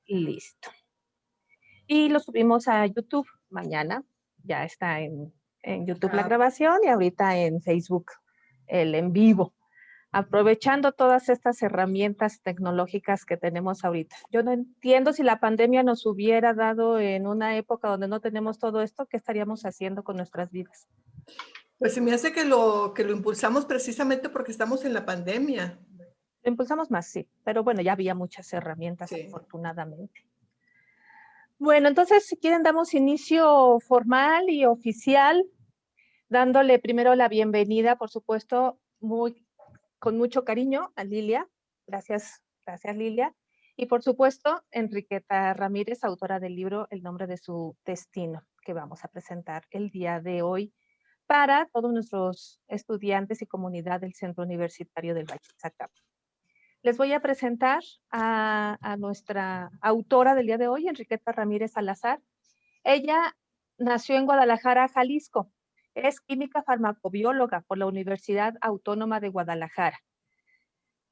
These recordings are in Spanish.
Listo. Y lo subimos a YouTube mañana. Ya está en YouTube la Ah, grabación y ahorita en Facebook el en vivo, aprovechando todas estas herramientas tecnológicas que tenemos ahorita. Yo no entiendo si la pandemia nos hubiera dado en una época donde no tenemos todo esto, ¿qué estaríamos haciendo con nuestras vidas? pues se me hace que lo impulsamos precisamente porque estamos en la pandemia. Lo impulsamos más, sí, pero bueno, ya había muchas herramientas Sí. afortunadamente. Bueno, entonces, si quieren, damos inicio formal y oficial, dándole primero la bienvenida, por supuesto, con mucho cariño a Lilia. Gracias, gracias Lilia. Y por supuesto, Enriqueta Ramírez, autora del libro El nombre de su destino, que vamos a presentar el día de hoy para todos nuestros estudiantes y comunidad del Centro Universitario del Valle de Zacapa. Les voy a presentar a nuestra autora del día de hoy, Enriqueta Ramírez Salazar. Ella nació en Guadalajara, Jalisco. Es química farmacobióloga por la Universidad Autónoma de Guadalajara.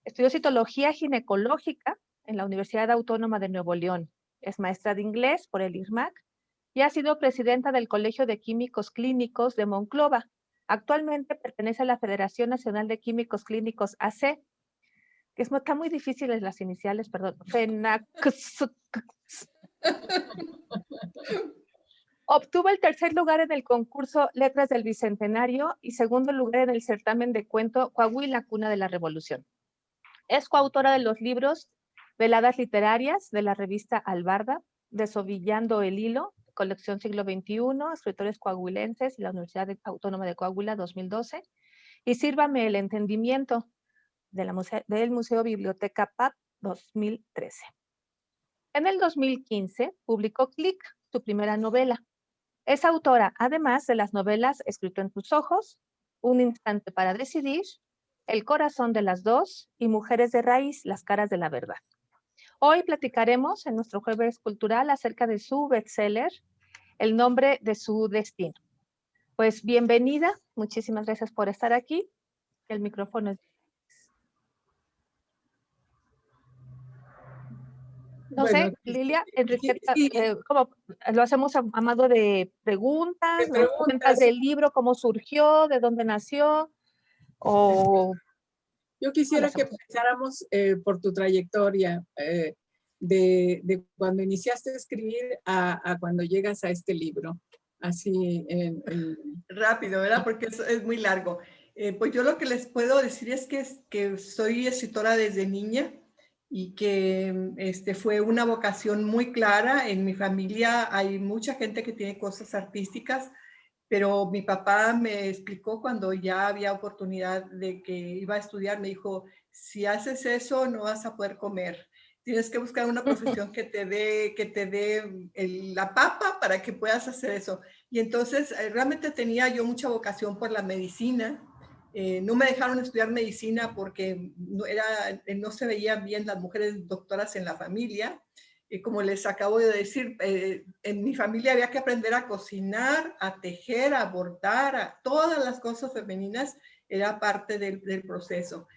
Estudió citología ginecológica en la Universidad Autónoma de Nuevo León. Es maestra de inglés por el IRMAC y ha sido presidenta del Colegio de Químicos Clínicos de Monclova. Actualmente pertenece a la Federación Nacional de Químicos Clínicos AC, que está muy difíciles las iniciales, perdón. Obtuvo el tercer lugar en el concurso Letras del Bicentenario y segundo lugar en el certamen de cuento Coahuila, cuna de la Revolución. Es coautora de los libros Veladas Literarias de la revista Albarda, Desovillando el Hilo, colección Siglo XXI, escritores coahuilenses y la Universidad Autónoma de Coahuila 2012, y Sírvame el Entendimiento del Museo Biblioteca PAP 2013. En el 2015 publicó Clic, su primera novela. Es autora, además de las novelas Escrito en tus ojos, Un instante para decidir, El corazón de las dos y Mujeres de raíz, las caras de la verdad. Hoy platicaremos en nuestro jueves cultural acerca de su bestseller, El nombre de su destino. Pues bienvenida, muchísimas gracias por estar aquí. El micrófono es... No Bueno, sé, Lilia, Enriqueta, sí, ¿cómo lo hacemos a modo de preguntas? me ¿Nos cuentas preguntas. del libro, cómo surgió, de dónde nació? ¿O Yo cómo lo quisiera que hacemos? empezáramos por tu trayectoria, de cuando iniciaste a escribir a cuando llegas a este libro. Así, Rápido, ¿verdad? Porque es muy largo. Pues yo lo que les puedo decir es que soy escritora desde niña y que fue una vocación muy clara. En mi familia hay mucha gente que tiene cosas artísticas, pero mi papá me explicó cuando ya había oportunidad de que iba a estudiar, me dijo, si haces eso no vas a poder comer. Tienes que buscar una profesión que te dé la papa para que puedas hacer eso. Y entonces realmente tenía yo mucha vocación por la medicina. No me dejaron estudiar medicina porque no se veían bien las mujeres doctoras en la familia. Como les acabo de decir, en mi familia había que aprender a cocinar, a tejer, a bordar, a todas las cosas femeninas, era parte del proceso.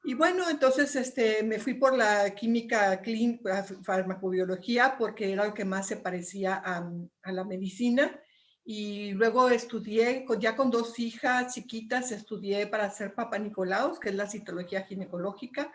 Y bueno, entonces me fui por la química clínica, farmacobiología, porque era lo que más se parecía a la medicina. Y luego estudié, ya con 2 hijas chiquitas, estudié para hacer Papa Nicolaus, que es la citología ginecológica.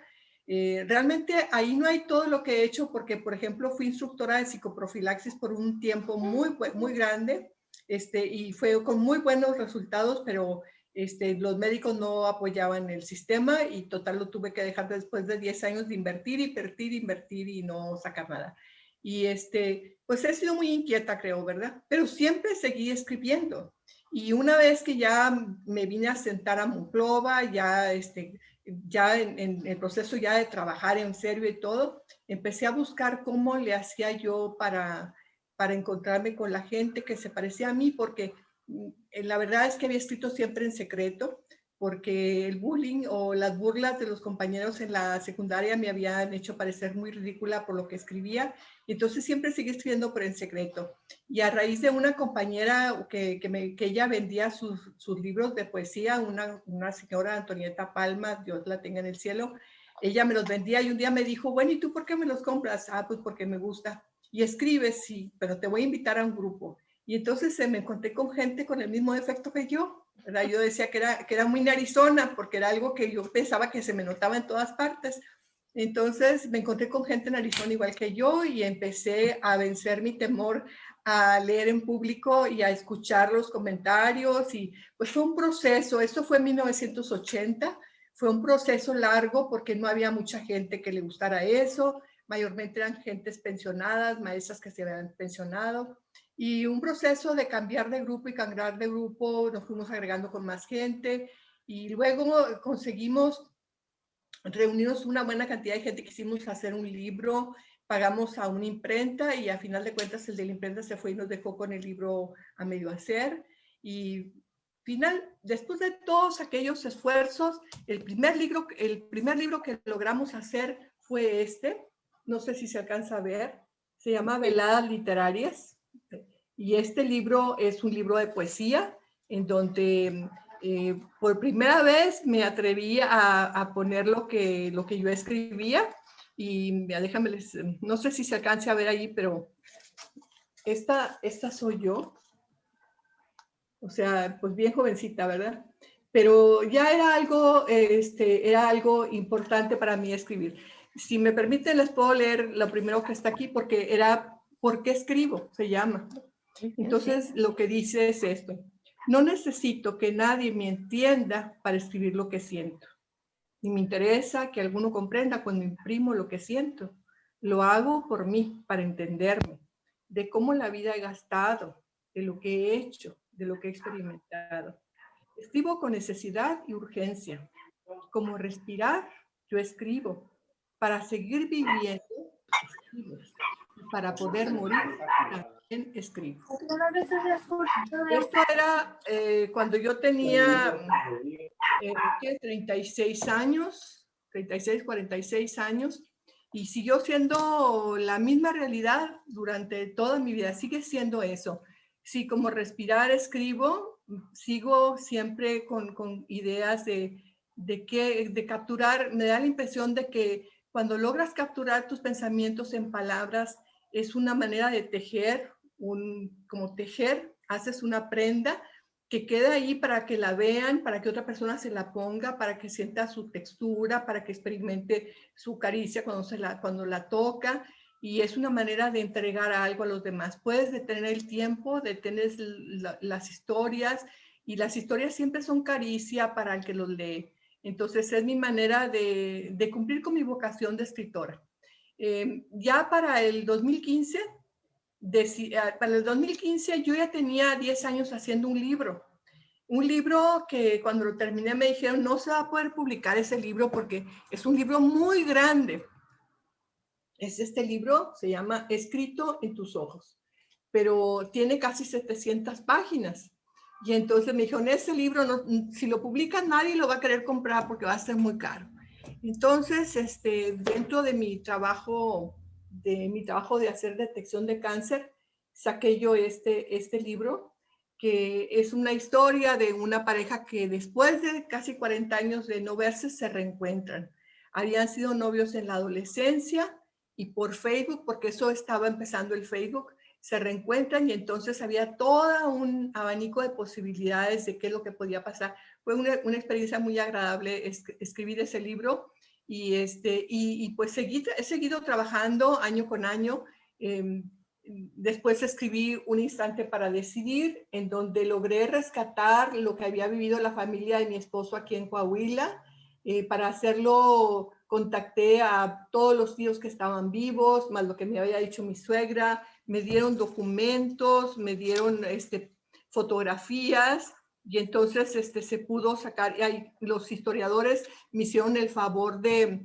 Realmente ahí no hay todo lo que he hecho, porque, por ejemplo, fui instructora de psicoprofilaxis por un tiempo muy grande, y fue con muy buenos resultados, pero los médicos no apoyaban el sistema y total lo tuve que dejar después de 10 años de invertir y no sacar nada. Y pues he sido muy inquieta, creo, ¿verdad? Pero siempre seguí escribiendo. Y una vez que ya me vine a sentar a Monclova, ya en el proceso ya de trabajar en serio y todo, empecé a buscar cómo le hacía yo para encontrarme con la gente que se parecía a mí, porque la verdad es que había escrito siempre en secreto, porque el bullying o las burlas de los compañeros en la secundaria me habían hecho parecer muy ridícula por lo que escribía, y entonces siempre seguí escribiendo pero en secreto. Y a raíz de una compañera que ella vendía sus libros de poesía, una señora Antonieta Palma, Dios la tenga en el cielo, ella me los vendía y un día me dijo, bueno, ¿y tú por qué me los compras? Ah, pues porque me gusta. Y escribes, sí, pero te voy a invitar a un grupo. Y entonces me encontré con gente con el mismo defecto que yo, ¿verdad? Yo decía que era muy narizona, porque era algo que yo pensaba que se me notaba en todas partes. Entonces me encontré con gente en Arizona igual que yo y empecé a vencer mi temor a leer en público y a escuchar los comentarios, y pues fue un proceso. Esto fue en 1980, fue un proceso largo porque no había mucha gente que le gustara eso, mayormente eran gentes pensionadas, maestras que se habían pensionado, y un proceso de cambiar de grupo y cambiar de grupo, nos fuimos agregando con más gente y luego conseguimos reunimos una buena cantidad de gente, quisimos hacer un libro, pagamos a una imprenta y a final de cuentas el de la imprenta se fue y nos dejó con el libro a medio hacer. Y después de todos aquellos esfuerzos, el primer libro que logramos hacer fue este, no sé si se alcanza a ver, se llama Veladas Literarias, y este libro es un libro de poesía en donde por primera vez me atreví a poner lo que yo escribía, y déjame, no sé si se alcance a ver ahí, pero esta soy yo, o sea, pues bien jovencita, ¿verdad? Pero ya era algo importante para mí escribir. Si me permiten, les puedo leer lo primero que está aquí, porque era ¿por qué escribo? Se llama. Entonces, lo que dice es esto: no necesito que nadie me entienda para escribir lo que siento, ni me interesa que alguno comprenda cuando imprimo lo que siento. Lo hago por mí, para entenderme, de cómo la vida he gastado, de lo que he hecho, de lo que he experimentado. Escribo con necesidad y urgencia. Como respirar, yo escribo. Para seguir viviendo, escribo. Y para poder morir, también escribo. Esto era cuando yo tenía 36 años, 36, 46 años, y siguió siendo la misma realidad durante toda mi vida, sigue siendo eso. Sí, como respirar, escribo, sigo siempre con ideas de capturar. Me da la impresión de que cuando logras capturar tus pensamientos en palabras, es una manera de tejer, como tejer, haces una prenda que queda ahí para que la vean, para que otra persona se la ponga, para que sienta su textura, para que experimente su caricia cuando la toca, y es una manera de entregar algo a los demás. Puedes detener el tiempo, detenes las historias, y las historias siempre son caricia para el que los lee. Entonces es mi manera de cumplir con mi vocación de escritora. Ya para el 2015, para el 2015 yo ya tenía 10 años haciendo un libro que cuando lo terminé me dijeron no se va a poder publicar ese libro porque es un libro muy grande. Este libro se llama Escrito en tus ojos, pero tiene casi 700 páginas. Y entonces me dijeron, ese libro, no, si lo publican nadie lo va a querer comprar porque va a ser muy caro. Entonces, dentro de mi trabajo de hacer detección de cáncer, saqué yo este libro, que es una historia de una pareja que después de casi 40 años de no verse se reencuentran. Habían sido novios en la adolescencia y por Facebook, porque eso estaba empezando el Facebook, se reencuentran y entonces había todo un abanico de posibilidades de qué es lo que podía pasar. Fue una experiencia muy agradable escribir ese libro, y pues he seguido trabajando año con año. Después escribí Un instante para decidir, en donde logré rescatar lo que había vivido la familia de mi esposo aquí en Coahuila. Para hacerlo contacté a todos los tíos que estaban vivos, más lo que me había dicho mi suegra, me dieron documentos, me dieron fotografías, y entonces se pudo sacar. Los historiadores me hicieron el favor de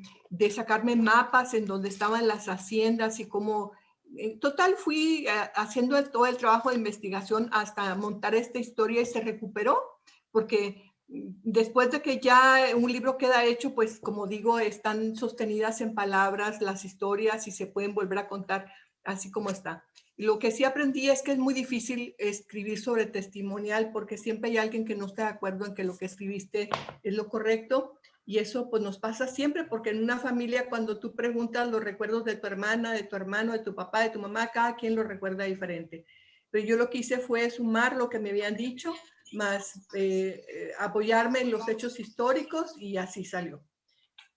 sacarme mapas en donde estaban las haciendas y cómo. En total fui haciendo todo el trabajo de investigación hasta montar esta historia, y se recuperó, porque después de que ya un libro queda hecho, pues como digo, están sostenidas en palabras las historias y se pueden volver a contar así como está. Lo que sí aprendí es que es muy difícil escribir sobre testimonial, porque siempre hay alguien que no está de acuerdo en que lo que escribiste es lo correcto. Y eso pues nos pasa siempre, porque en una familia cuando tú preguntas los recuerdos de tu hermana, de tu hermano, de tu papá, de tu mamá, cada quien lo recuerda diferente. Pero yo lo que hice fue sumar lo que me habían dicho, más apoyarme en los hechos históricos y así salió.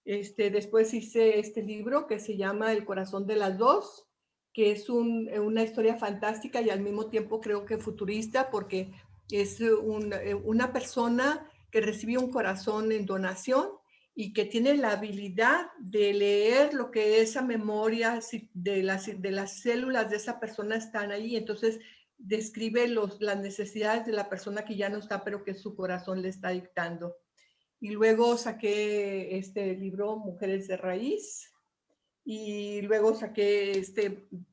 Después hice este libro que se llama El corazón de las dos, que es una historia fantástica y al mismo tiempo creo que futurista, porque es una persona que recibió un corazón en donación y que tiene la habilidad de leer lo que esa memoria de las células de esa persona están ahí. Entonces describe las necesidades de la persona que ya no está, pero que su corazón le está dictando. Y luego saqué este libro, Mujeres de Raíz, y luego saqué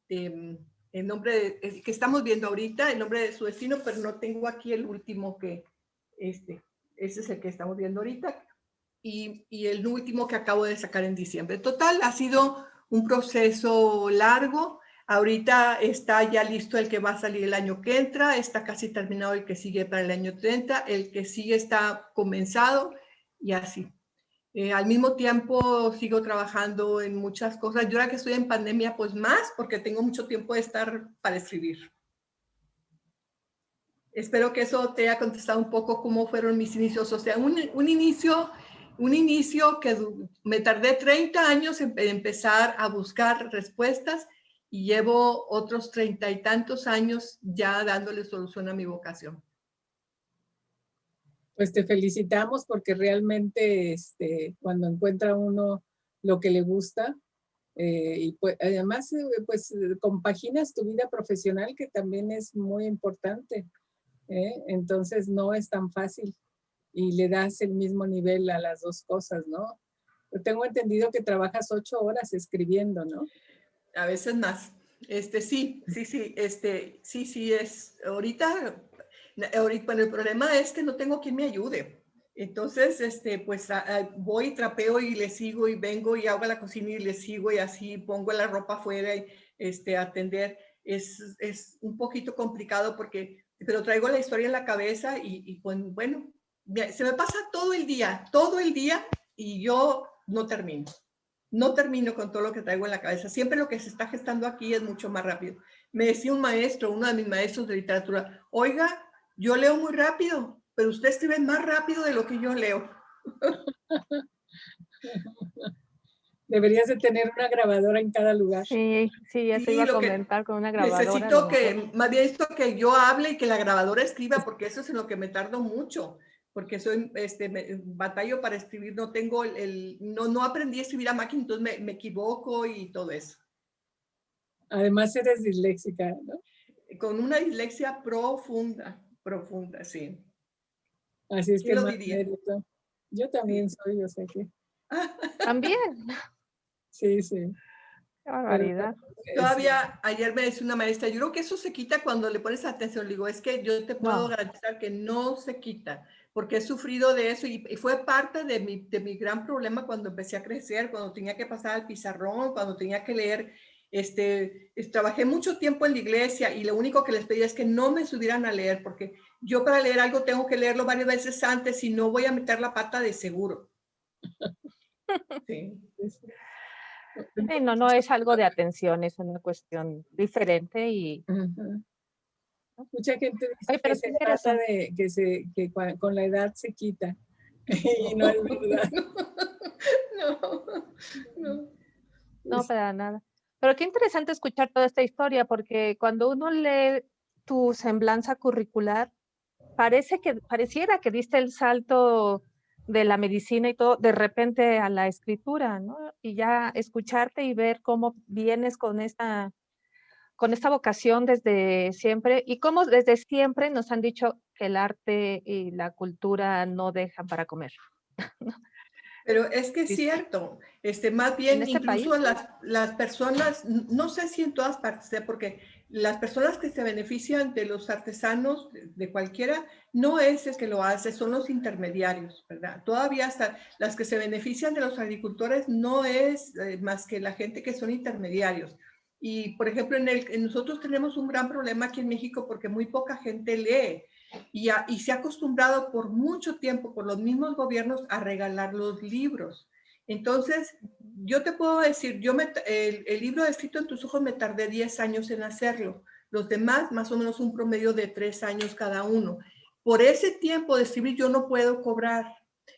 el nombre que estamos viendo ahorita, El nombre de su destino, pero no tengo aquí el último ese es el que estamos viendo ahorita, y el último que acabo de sacar en diciembre. Total, ha sido un proceso largo. Ahorita está ya listo el que va a salir el año que entra, está casi terminado el que sigue para el año 30, el que sigue está comenzado, y así. Al mismo tiempo sigo trabajando en muchas cosas. Yo ahora que estoy en pandemia, pues más, porque tengo mucho tiempo de estar para escribir. Espero que eso te haya contestado un poco cómo fueron mis inicios. O sea, un inicio que me tardé 30 años en empezar a buscar respuestas y llevo otros 30 y tantos años ya dándole solución a mi vocación. Pues te felicitamos porque realmente cuando encuentra uno lo que le gusta y pues, además pues compaginas tu vida profesional, que también es muy importante, entonces no es tan fácil y le das el mismo nivel a las dos cosas, ¿no? Yo tengo entendido que trabajas 8 horas escribiendo, ¿no? A veces más. Sí, es ahorita. Bueno, el problema es que no tengo quien me ayude. Entonces, pues voy, trapeo y le sigo y vengo y hago la cocina y le sigo y así pongo la ropa afuera y atender. Es un poquito complicado pero traigo la historia en la cabeza y pues, bueno, se me pasa todo el día y yo no termino. No termino con todo lo que traigo en la cabeza. Siempre lo que se está gestando aquí es mucho más rápido. Me decía un maestro, uno de mis maestros de literatura, oiga, yo leo muy rápido, pero usted escribe más rápido de lo que yo leo. Deberías de tener una grabadora en cada lugar. Sí, eso iba a comentar con una grabadora. Necesito más bien esto que yo hable y que la grabadora escriba, porque eso es en lo que me tardo mucho. Porque soy, batallo para escribir, no tengo no aprendí a escribir a máquina, entonces me equivoco y todo eso. Además eres disléxica, ¿no? Con una dislexia profunda, sí. Así es que lo más diría? mérito. Yo también soy, o sea que. ¿También? Sí. Qué barbaridad. Todavía ayer me decía una maestra, yo creo que eso se quita cuando le pones atención. Le digo, es que yo te puedo garantizar que no se quita, porque he sufrido de eso y fue parte de mi gran problema cuando empecé a crecer, cuando tenía que pasar al pizarrón, cuando tenía que leer. Trabajé mucho tiempo en la iglesia y lo único que les pedía es que no me subieran a leer, porque yo para leer algo tengo que leerlo varias veces antes y no voy a meter la pata de seguro. Sí. No es algo de atención, es una cuestión diferente y... Mucha gente dice Ay, pero que se trata de que con la edad se quita. Y no es verdad. No, para nada. Pero qué interesante escuchar toda esta historia, porque cuando uno lee tu semblanza curricular, pareciera que diste el salto de la medicina y todo, de repente a la escritura, ¿no? Y ya escucharte y ver cómo vienes con esta vocación desde siempre, y cómo desde siempre nos han dicho que el arte y la cultura no dejan para comer. Pero es que es cierto, más bien incluso las personas, no sé si en todas partes, porque las personas que se benefician de los artesanos, de cualquiera, no es el que lo hace, son los intermediarios, ¿verdad? Todavía hasta las que se benefician de los agricultores no es más que la gente que son intermediarios. Y, por ejemplo, nosotros tenemos un gran problema aquí en México porque muy poca gente lee. y se ha acostumbrado por mucho tiempo, por los mismos gobiernos, a regalar los libros. Entonces, yo te puedo decir, el libro Escrito en tus ojos me tardé 10 años en hacerlo. Los demás, más o menos un promedio de 3 años cada uno. Por ese tiempo de escribir yo no puedo cobrar.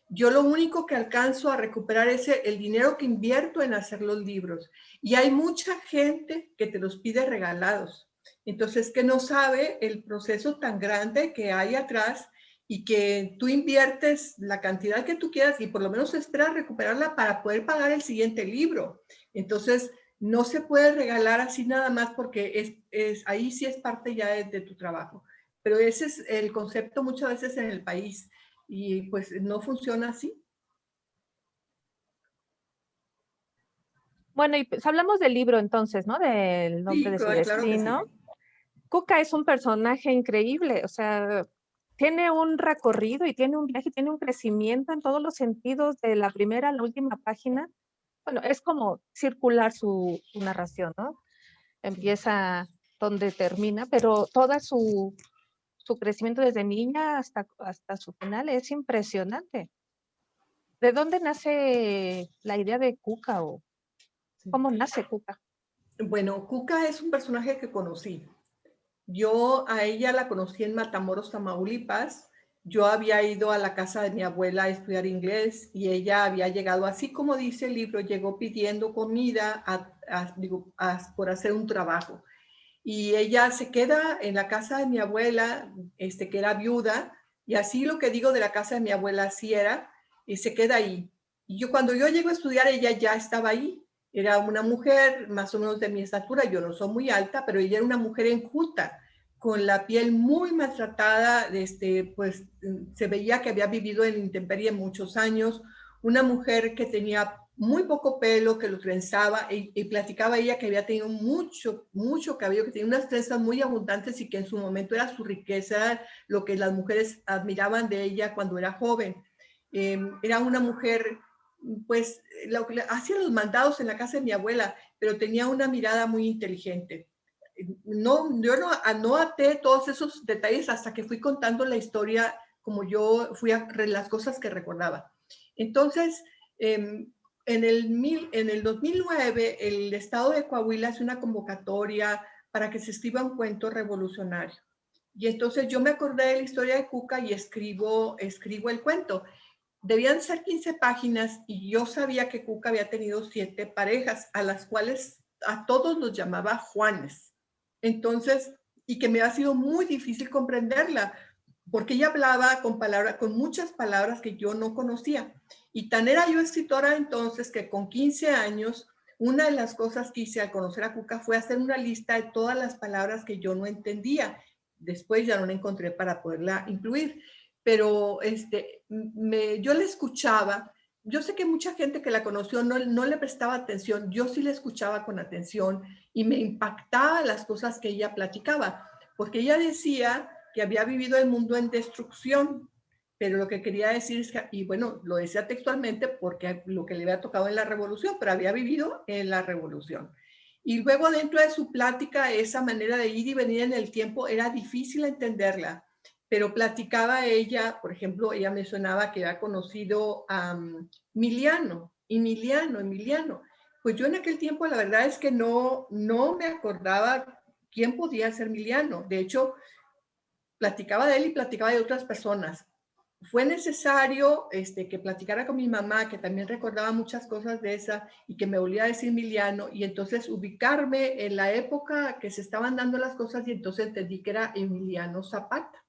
Yo lo único que alcanzo a recuperar es el dinero que invierto en hacer los libros. Y hay mucha gente que te los pide regalados. Entonces, que no sabe el proceso tan grande que hay atrás y que tú inviertes la cantidad que tú quieras y por lo menos esperas recuperarla para poder pagar el siguiente libro. Entonces, no se puede regalar así nada más porque ahí sí es parte ya de tu trabajo. Pero ese es el concepto muchas veces en el país y pues no funciona así. Bueno, y pues hablamos del libro entonces, ¿no? Del nombre Sí, de su claro que sí. destino. Cuca es un personaje increíble, o sea, tiene un recorrido y tiene un viaje, tiene un crecimiento en todos los sentidos, de la primera a la última página. Bueno, es como circular su narración, ¿no? Empieza donde termina, pero toda su crecimiento desde niña hasta su final es impresionante. ¿De dónde nace la idea de Cuca o cómo nace Cuca? Bueno, Cuca es un personaje que conocí. Yo a ella la conocí en Matamoros, Tamaulipas. Yo había ido a la casa de mi abuela a estudiar inglés y ella había llegado, así como dice el libro, llegó pidiendo comida por hacer un trabajo. Y ella se queda en la casa de mi abuela, que era viuda, y así lo que digo de la casa de mi abuela así era, y se queda ahí. Y cuando yo llego a estudiar, ella ya estaba ahí. Era una mujer más o menos de mi estatura, yo no soy muy alta, pero ella era una mujer enjuta, con la piel muy maltratada, pues se veía que había vivido en intemperie muchos años, una mujer que tenía muy poco pelo, que lo trenzaba y platicaba ella que había tenido mucho cabello, que tenía unas trenzas muy abundantes y que en su momento era su riqueza, lo que las mujeres admiraban de ella cuando era joven. Era una mujer, pues, hacía los mandados en la casa de mi abuela, pero tenía una mirada muy inteligente. Yo no até todos esos detalles hasta que fui contando la historia como yo fui a las cosas que recordaba. Entonces, en el 2009, el estado de Coahuila hace una convocatoria para que se escriba un cuento revolucionario. Y entonces yo me acordé de la historia de Cuca y escribo el cuento. Debían ser 15 páginas y yo sabía que Cuca había tenido 7 parejas, a las cuales a todos los llamaba Juanes. Entonces, y que me ha sido muy difícil comprenderla, porque ella hablaba con muchas palabras que yo no conocía. Y tan era yo escritora entonces que con 15 años, una de las cosas que hice al conocer a Cuca fue hacer una lista de todas las palabras que yo no entendía. Después ya no la encontré para poderla incluir. Pero yo la escuchaba. Yo sé que mucha gente que la conoció no le prestaba atención. Yo sí la escuchaba con atención y me impactaba las cosas que ella platicaba, porque ella decía que había vivido el mundo en destrucción, pero lo que quería decir es que, y bueno, lo decía textualmente porque lo que le había tocado en la revolución, pero había vivido en la revolución. Y luego dentro de su plática, esa manera de ir y venir en el tiempo era difícil entenderla, pero platicaba ella, por ejemplo, ella mencionaba que había conocido a Emiliano. Pues yo en aquel tiempo la verdad es que no me acordaba quién podía ser Emiliano. De hecho, platicaba de él y platicaba de otras personas. Fue necesario que platicara con mi mamá, que también recordaba muchas cosas de esa y que me volvía a decir Emiliano, y entonces ubicarme en la época que se estaban dando las cosas y entonces entendí que era Emiliano Zapata.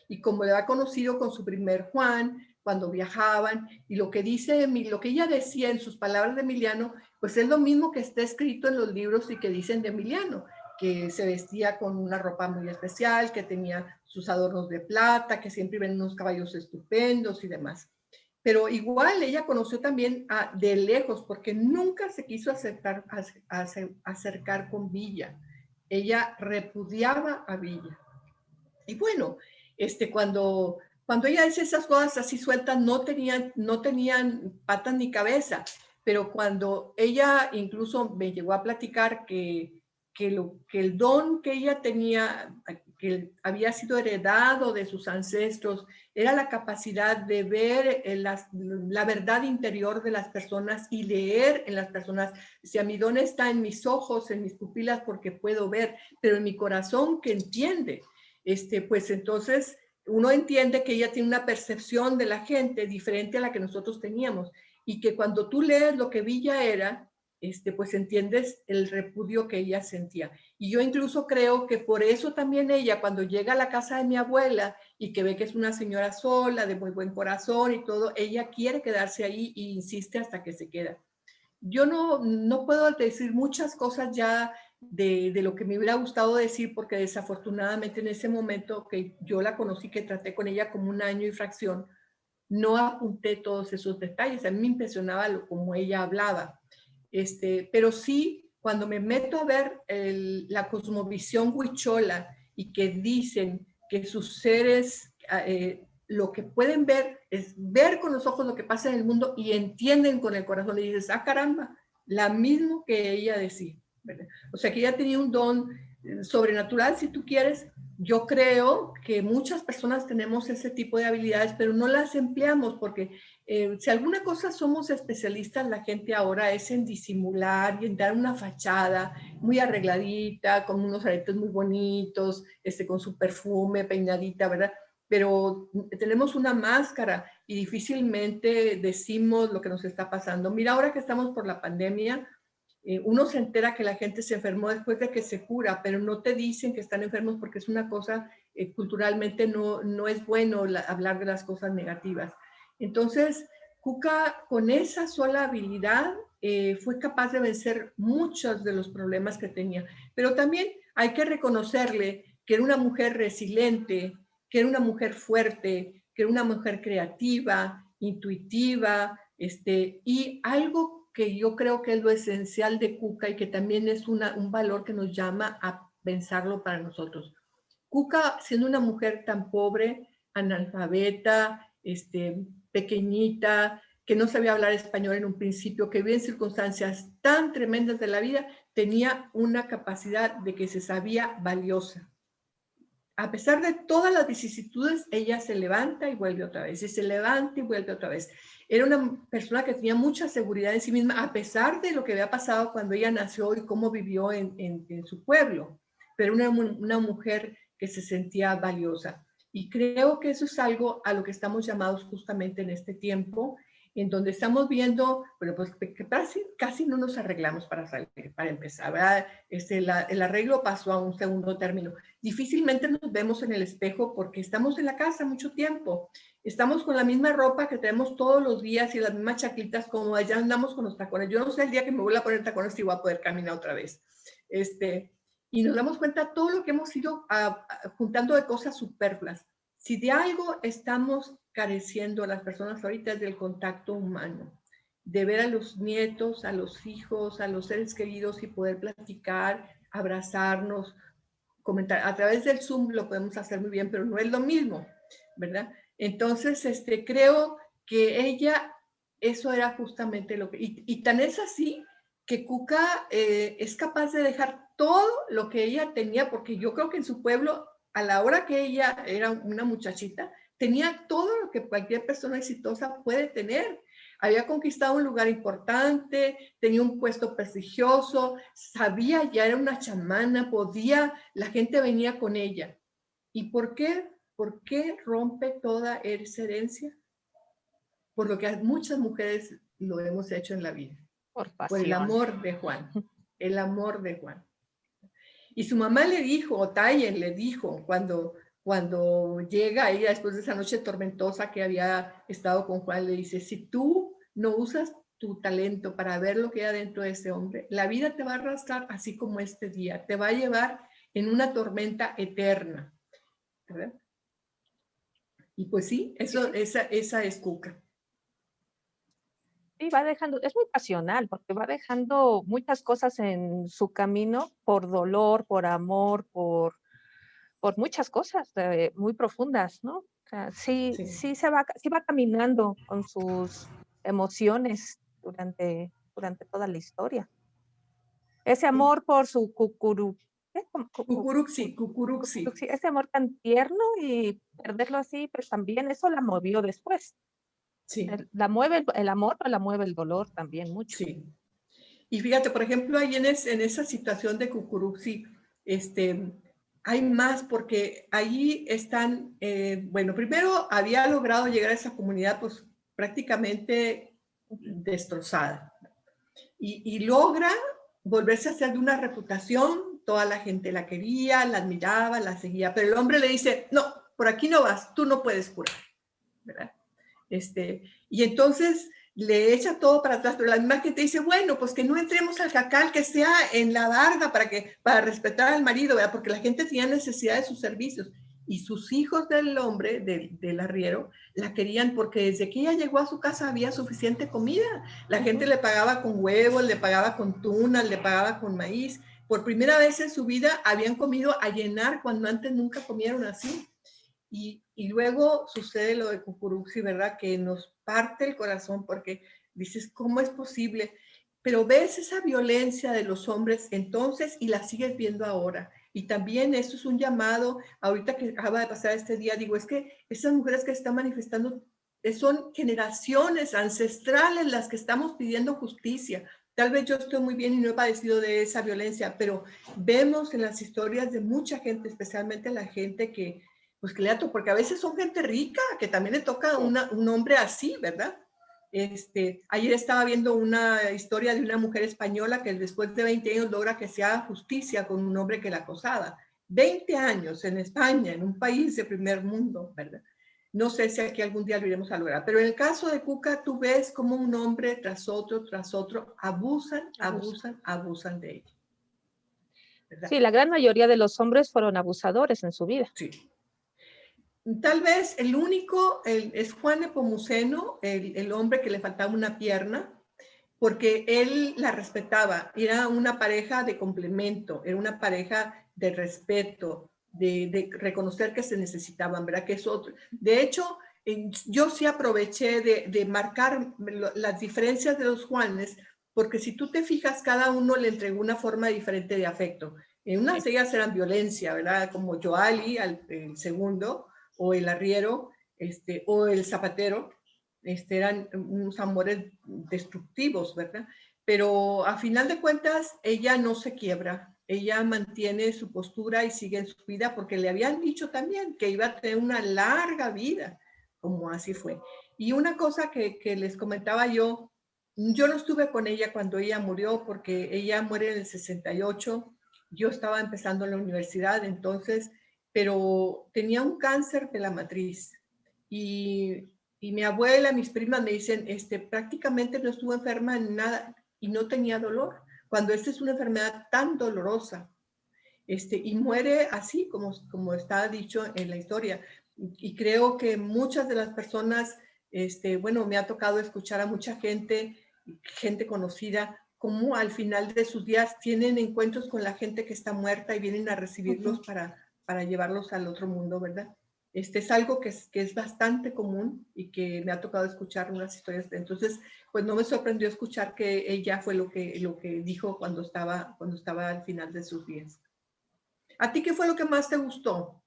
Y como lo había conocido con su primer Juan, cuando viajaban, y lo que ella decía en sus palabras de Emiliano, pues es lo mismo que está escrito en los libros y que dicen de Emiliano, que se vestía con una ropa muy especial, que tenía sus adornos de plata, que siempre ven unos caballos estupendos y demás. Pero igual ella conoció también de lejos, porque nunca se quiso acercar con Villa. Ella repudiaba a Villa. Y bueno, cuando ella dice esas cosas así sueltas, no tenían patas ni cabeza, pero cuando ella incluso me llegó a platicar que el don que ella tenía, que había sido heredado de sus ancestros, era la capacidad de ver la verdad interior de las personas y leer en las personas. Si mi don está en mis ojos, en mis pupilas, porque puedo ver, pero en mi corazón que entiende, pues entonces uno entiende que ella tiene una percepción de la gente diferente a la que nosotros teníamos, y que cuando tú lees lo que Villa era, pues entiendes el repudio que ella sentía. Y yo incluso creo que por eso también ella, cuando llega a la casa de mi abuela y que ve que es una señora sola, de muy buen corazón y todo, ella quiere quedarse ahí e insiste hasta que se queda. Yo no puedo decir muchas cosas ya de lo que me hubiera gustado decir, porque desafortunadamente en ese momento que yo la conocí, que traté con ella como 1 año y fracción, no apunté todos esos detalles. A mí me impresionaba como ella hablaba. Pero sí, cuando me meto a ver la cosmovisión huichola y que dicen que sus seres lo que pueden ver es ver con los ojos lo que pasa en el mundo y entienden con el corazón, y dices, ah, caramba, la mismo que ella decía, ¿verdad? O sea, que ella tenía un don sobrenatural, si tú quieres. Yo creo que muchas personas tenemos ese tipo de habilidades, pero no las empleamos porque si alguna cosa somos especialistas, la gente ahora es en disimular y en dar una fachada muy arregladita, con unos aretes muy bonitos, con su perfume, peinadita, ¿verdad? Pero tenemos una máscara y difícilmente decimos lo que nos está pasando. Mira, ahora que estamos por la pandemia, uno se entera que la gente se enfermó después de que se cura, pero no te dicen que están enfermos porque es una cosa, culturalmente no es bueno hablar de las cosas negativas. Entonces, Cuca, con esa sola habilidad, fue capaz de vencer muchos de los problemas que tenía. Pero también hay que reconocerle que era una mujer resiliente, que era una mujer fuerte, que era una mujer creativa, intuitiva, y algo que yo creo que es lo esencial de Cuca y que también es un valor que nos llama a pensarlo para nosotros. Cuca, siendo una mujer tan pobre, analfabeta, pequeñita, que no sabía hablar español en un principio, que vivía en circunstancias tan tremendas de la vida, tenía una capacidad de que se sabía valiosa. A pesar de todas las vicisitudes, ella se levanta y vuelve otra vez, y se levanta y vuelve otra vez. Era una persona que tenía mucha seguridad en sí misma, a pesar de lo que había pasado cuando ella nació y cómo vivió en su pueblo. Pero una mujer que se sentía valiosa. Y creo que eso es algo a lo que estamos llamados justamente en este tiempo, en donde estamos viendo, bueno, pues que casi no nos arreglamos para empezar, ¿verdad? El arreglo pasó a un segundo término. Difícilmente nos vemos en el espejo porque estamos en la casa mucho tiempo. Estamos con la misma ropa que tenemos todos los días y las mismas chaqulitas, como allá andamos con los tacones. Yo no sé el día que me vuelva a poner tacones si voy a poder caminar otra vez. Y nos damos cuenta todo lo que hemos ido juntando de cosas superfluas. Si de algo estamos careciendo las personas ahorita es del contacto humano, de ver a los nietos, a los hijos, a los seres queridos y poder platicar, abrazarnos, comentar. A través del Zoom lo podemos hacer muy bien, pero no es lo mismo, ¿verdad? Entonces, creo que ella, eso era justamente lo que... Y tan es así que Cuca es capaz de dejar todo lo que ella tenía, porque yo creo que en su pueblo, a la hora que ella era una muchachita, tenía todo lo que cualquier persona exitosa puede tener. Había conquistado un lugar importante, tenía un puesto prestigioso, sabía, ya era una chamana, podía, la gente venía con ella. ¿Y por qué? ¿Por qué rompe toda esa herencia? Por lo que muchas mujeres lo hemos hecho en la vida. Por el amor de Juan. El amor de Juan. Y su mamá le dijo, o Taller le dijo, cuando llega ella después de esa noche tormentosa que había estado con Juan, le dice, si tú no usas tu talento para ver lo que hay dentro de ese hombre, la vida te va a arrastrar así como este día, te va a llevar en una tormenta eterna, ¿verdad? Y pues sí, esa es Cuca. Y va dejando, es muy pasional, porque va dejando muchas cosas en su camino por dolor, por amor, por muchas cosas muy profundas, ¿no? O sea, sí va caminando con sus emociones durante toda la historia. Ese amor por su ¿qué? Cucuruxi, Cucuruxi. Sí, ese amor tan tierno y perderlo así, pues también eso la movió después. Sí, La mueve el amor, pero la mueve el dolor también mucho. sí. Y fíjate, por ejemplo, ahí en esa situación de Cucuruxi, hay más porque ahí están, bueno, primero había logrado llegar a esa comunidad pues prácticamente destrozada y logra volverse a hacer de una reputación, toda la gente la quería, la admiraba, la seguía, pero el hombre le dice, no, por aquí no vas, tú no puedes curar, ¿verdad? Y entonces le echa todo para atrás, pero la misma gente dice, bueno, pues que no entremos al jacal, que sea en la barda para respetar al marido, ¿verdad? Porque la gente tenía necesidad de sus servicios. Y sus hijos del hombre, del arriero, la querían porque desde que ella llegó a su casa había suficiente comida. La gente le pagaba con huevos, le pagaba con tunas, le pagaba con maíz. Por primera vez en su vida habían comido a llenar cuando antes nunca comieron así. Y luego sucede lo de Cucuruxi, ¿verdad? Que nos parte el corazón porque dices, ¿cómo es posible? Pero ves esa violencia de los hombres entonces y la sigues viendo ahora. Y también eso es un llamado, ahorita que acaba de pasar este día, digo, es que esas mujeres que están manifestando son generaciones ancestrales las que estamos pidiendo justicia. Tal vez yo estoy muy bien y no he padecido de esa violencia, pero vemos en las historias de mucha gente, especialmente la gente que, pues que le ato, porque a veces son gente rica, que también le toca un hombre así, ¿verdad? Ayer estaba viendo una historia de una mujer española que después de 20 años logra que se haga justicia con un hombre que la acosaba. 20 años en España, en un país de primer mundo, ¿verdad? No sé si aquí algún día lo iremos a lograr, pero en el caso de Cuca, tú ves como un hombre tras otro, abusan de ella. ¿Verdad? Sí, la gran mayoría de los hombres fueron abusadores en su vida. Sí. Tal vez el único es Juan Nepomuceno, el hombre que le faltaba una pierna, porque él la respetaba. Era una pareja de complemento, era una pareja de respeto, de reconocer que se necesitaban, ¿verdad? Que es otro. De hecho, yo sí aproveché de marcar las diferencias de los Juanes, porque si tú te fijas, cada uno le entregó una forma diferente de afecto. En unas de ellas eran violencia, ¿verdad? Como Joali, el segundo, o el arriero, o el zapatero, eran unos amores destructivos, ¿verdad? Pero a final de cuentas, ella no se quiebra, ella mantiene su postura y sigue en su vida porque le habían dicho también que iba a tener una larga vida, como así fue. Y una cosa que les comentaba yo no estuve con ella cuando ella murió porque ella muere en el 68, yo estaba empezando en la universidad entonces, pero tenía un cáncer de la matriz y mi abuela, mis primas me dicen, prácticamente no estuvo enferma en nada y no tenía dolor, cuando esta es una enfermedad tan dolorosa, y muere así como está dicho en la historia. Y creo que muchas de las personas, bueno, me ha tocado escuchar a mucha gente conocida, como al final de sus días tienen encuentros con la gente que está muerta y vienen a recibirlos para llevarlos al otro mundo, ¿verdad? Es algo que es bastante común y que me ha tocado escuchar unas historias. Entonces, pues no me sorprendió escuchar que ella fue lo que dijo cuando estaba al final de sus días. ¿A ti qué fue lo que más te gustó?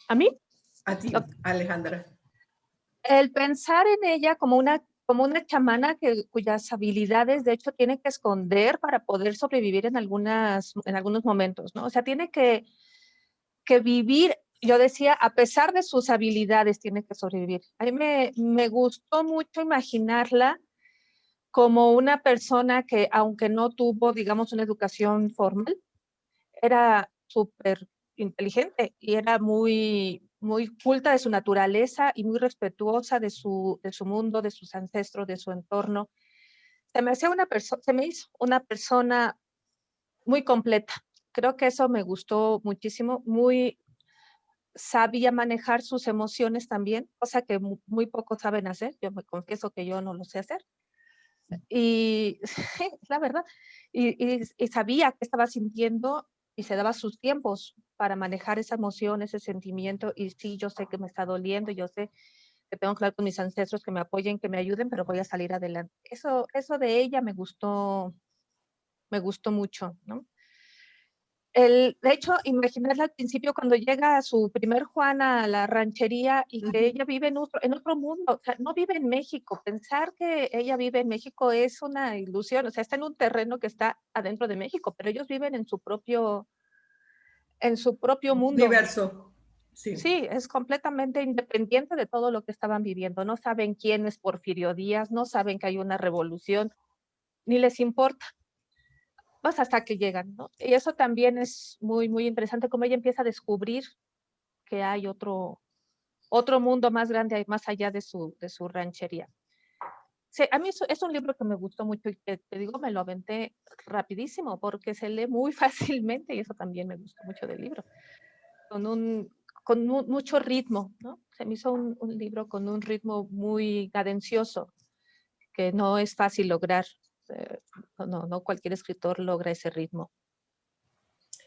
A mí, A ti, Alejandra. el pensar en ella como una chamana cuyas habilidades, de hecho, tiene que esconder para poder sobrevivir en algunos momentos, ¿no? O sea, tiene que vivir, yo decía, a pesar de sus habilidades, tiene que sobrevivir. A mí me gustó mucho imaginarla como una persona que, aunque no tuvo, digamos, una educación formal, era súper inteligente y era muy, muy culta de su naturaleza y muy respetuosa de su mundo, de sus ancestros, de su entorno. Se me hizo una persona muy completa. Creo que eso me gustó muchísimo, muy sabía manejar sus emociones también, cosa que muy pocos saben hacer. Yo me confieso que yo no lo sé hacer. Y la verdad, y sabía qué estaba sintiendo y se daba sus tiempos para manejar esa emoción, ese sentimiento. Y sí, yo sé que me está doliendo, yo sé que tengo que hablar con mis ancestros, que me apoyen, que me ayuden, pero voy a salir adelante. Eso de ella me gustó mucho, ¿no? De hecho, imaginarla al principio cuando llega a su primer Juan a la ranchería y que ella vive en otro mundo, o sea, no vive en México. Pensar que ella vive en México es una ilusión, o sea, está en un terreno que está adentro de México, pero ellos viven en su propio mundo. Universo, sí. Sí, es completamente independiente de todo lo que estaban viviendo. No saben quién es Porfirio Díaz, no saben que hay una revolución, ni les importa. Pues hasta que llegan, ¿no? Y eso también es muy, muy interesante, cómo ella empieza a descubrir que hay otro mundo más grande, más allá de su ranchería. Sí, a mí es un libro que me gustó mucho y que, te digo, me lo aventé rapidísimo porque se lee muy fácilmente y eso también me gustó mucho del libro. Con mucho ritmo, ¿no? Se me hizo un libro con un ritmo muy cadencioso, que no es fácil lograr. No cualquier escritor logra ese ritmo.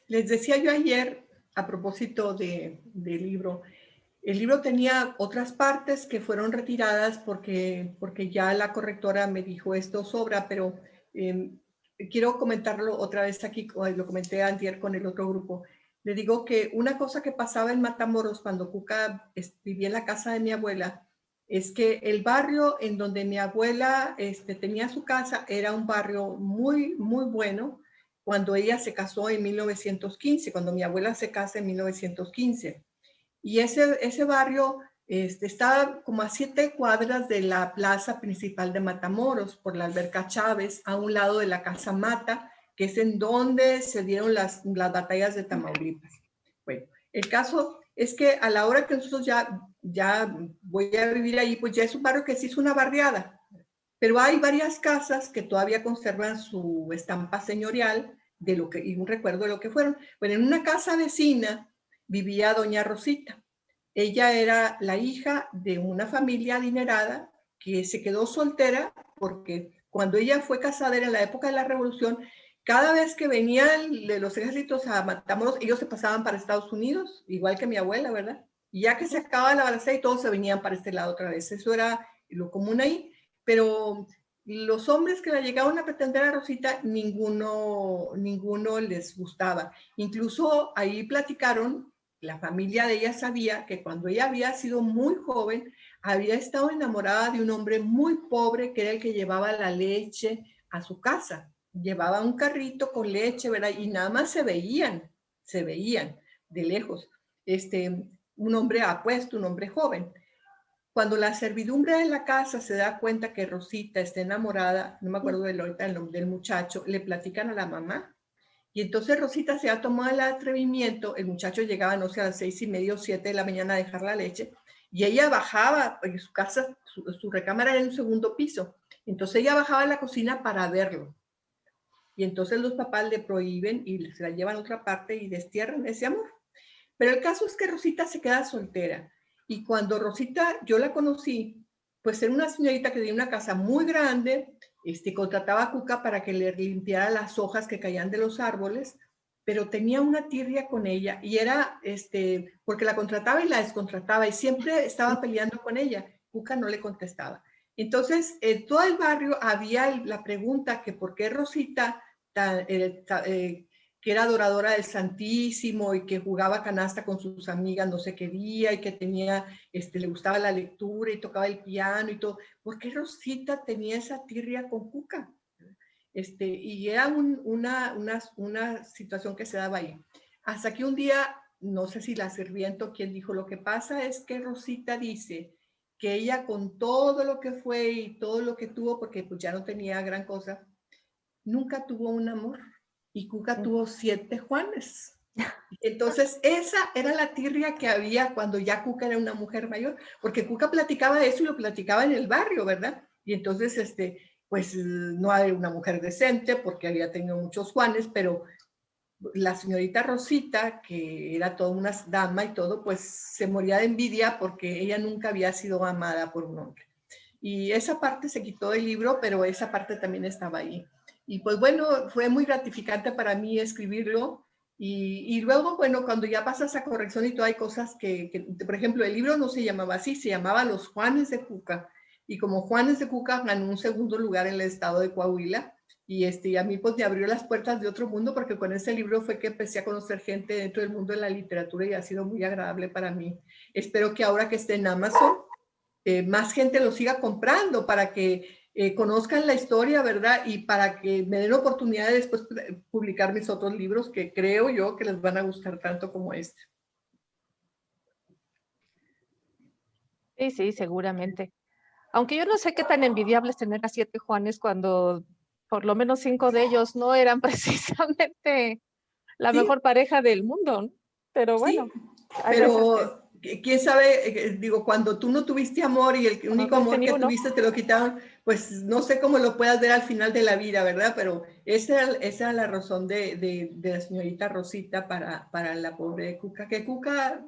Les decía yo ayer, a propósito del libro, el libro tenía otras partes que fueron retiradas porque ya la correctora me dijo esto sobra, pero quiero comentarlo otra vez aquí, lo comenté antier con el otro grupo. Le digo que una cosa que pasaba en Matamoros cuando Cuca vivía en la casa de mi abuela, es que el barrio en donde mi abuela tenía su casa era un barrio muy, muy bueno cuando ella se casó en 1915, cuando mi abuela se casa en 1915. Y ese barrio está como a 7 cuadras de la plaza principal de Matamoros, por la Alberca Chávez, a un lado de la Casa Mata, que es en donde se dieron las batallas de Tamaulipas. Bueno, el caso es que a la hora que nosotros ya voy a vivir ahí, pues ya es un barrio que se hizo una barriada, pero hay varias casas que todavía conservan su estampa señorial y un recuerdo de lo que fueron. Bueno, en una casa vecina vivía doña Rosita. Ella era la hija de una familia adinerada que se quedó soltera porque cuando ella fue casada, era en la época de la Revolución, cada vez que venían de los ejércitos a Matamoros, ellos se pasaban para Estados Unidos, igual que mi abuela, ¿verdad? Y ya que se acababa la balacera y todos se venían para este lado otra vez. Eso era lo común ahí. Pero los hombres que la llegaban a pretender a Rosita, ninguno les gustaba. Incluso ahí platicaron, la familia de ella sabía que cuando ella había sido muy joven, había estado enamorada de un hombre muy pobre que era el que llevaba la leche a su casa. Llevaba un carrito con leche, ¿verdad? Y nada más se veían de lejos. Un hombre apuesto, un hombre joven. Cuando la servidumbre de la casa se da cuenta que Rosita está enamorada, no me acuerdo el nombre del muchacho, le platican a la mamá. Y entonces Rosita se ha tomado el atrevimiento, el muchacho llegaba, no sé, a las 6:30 o 7 de la mañana a dejar la leche, y ella bajaba, porque su casa, su recámara era en un segundo piso. Entonces ella bajaba a la cocina para verlo. Y entonces los papás le prohíben y se la llevan a otra parte y destierran ese amor. Pero el caso es que Rosita se queda soltera. Y cuando Rosita, yo la conocí, pues era una señorita que tenía una casa muy grande, contrataba a Cuca para que le limpiara las hojas que caían de los árboles, pero tenía una tirria con ella y era, porque la contrataba y la descontrataba y siempre estaba peleando con ella. Cuca no le contestaba. Entonces, en todo el barrio había la pregunta que por qué Rosita, que era adoradora del Santísimo y que jugaba canasta con sus amigas no sé qué día y que tenía, le gustaba la lectura y tocaba el piano y todo. ¿Por qué Rosita tenía esa tirria con Cuca? Y era una situación que se daba ahí. Hasta que un día, no sé si la sirvienta o quién dijo, lo que pasa es que Rosita dice que ella con todo lo que fue y todo lo que tuvo, porque pues ya no tenía gran cosa, nunca tuvo un amor. Y Cuca tuvo 7 Juanes. Entonces, esa era la tirria que había cuando ya Cuca era una mujer mayor, porque Cuca platicaba de eso y lo platicaba en el barrio, ¿verdad? Y entonces, pues no era una mujer decente porque había tenido muchos Juanes, pero la señorita Rosita, que era toda una dama y todo, pues se moría de envidia porque ella nunca había sido amada por un hombre. Y esa parte se quitó del libro, pero esa parte también estaba ahí. Y pues bueno, fue muy gratificante para mí escribirlo. Y luego, bueno, cuando ya pasas a corrección y todo, hay cosas que, por ejemplo, el libro no se llamaba así, se llamaba Los Juanes de Cuca. Y como Juanes de Cuca ganó un segundo lugar en el estado de Coahuila, Y a mí pues me abrió las puertas de otro mundo, porque con ese libro fue que empecé a conocer gente dentro del mundo de la literatura y ha sido muy agradable para mí. Espero que ahora que esté en Amazon, más gente lo siga comprando para que conozcan la historia, ¿verdad? Y para que me den oportunidad de después publicar mis otros libros que creo yo que les van a gustar tanto como este. Sí, sí, seguramente. Aunque yo no sé qué tan envidiable es tener a 7 Juanes cuando por lo menos 5 de ellos no eran precisamente la Sí, mejor pareja del mundo, ¿no? Pero bueno, sí, hay veces que pero quién sabe, digo, cuando tú no tuviste amor y el no único tuviste amor ni que uno. tuviste te lo quitaron, pues no sé cómo lo puedas ver al final de la vida, ¿verdad? Pero esa era la razón de la señorita Rosita para la pobre Cuca, que Cuca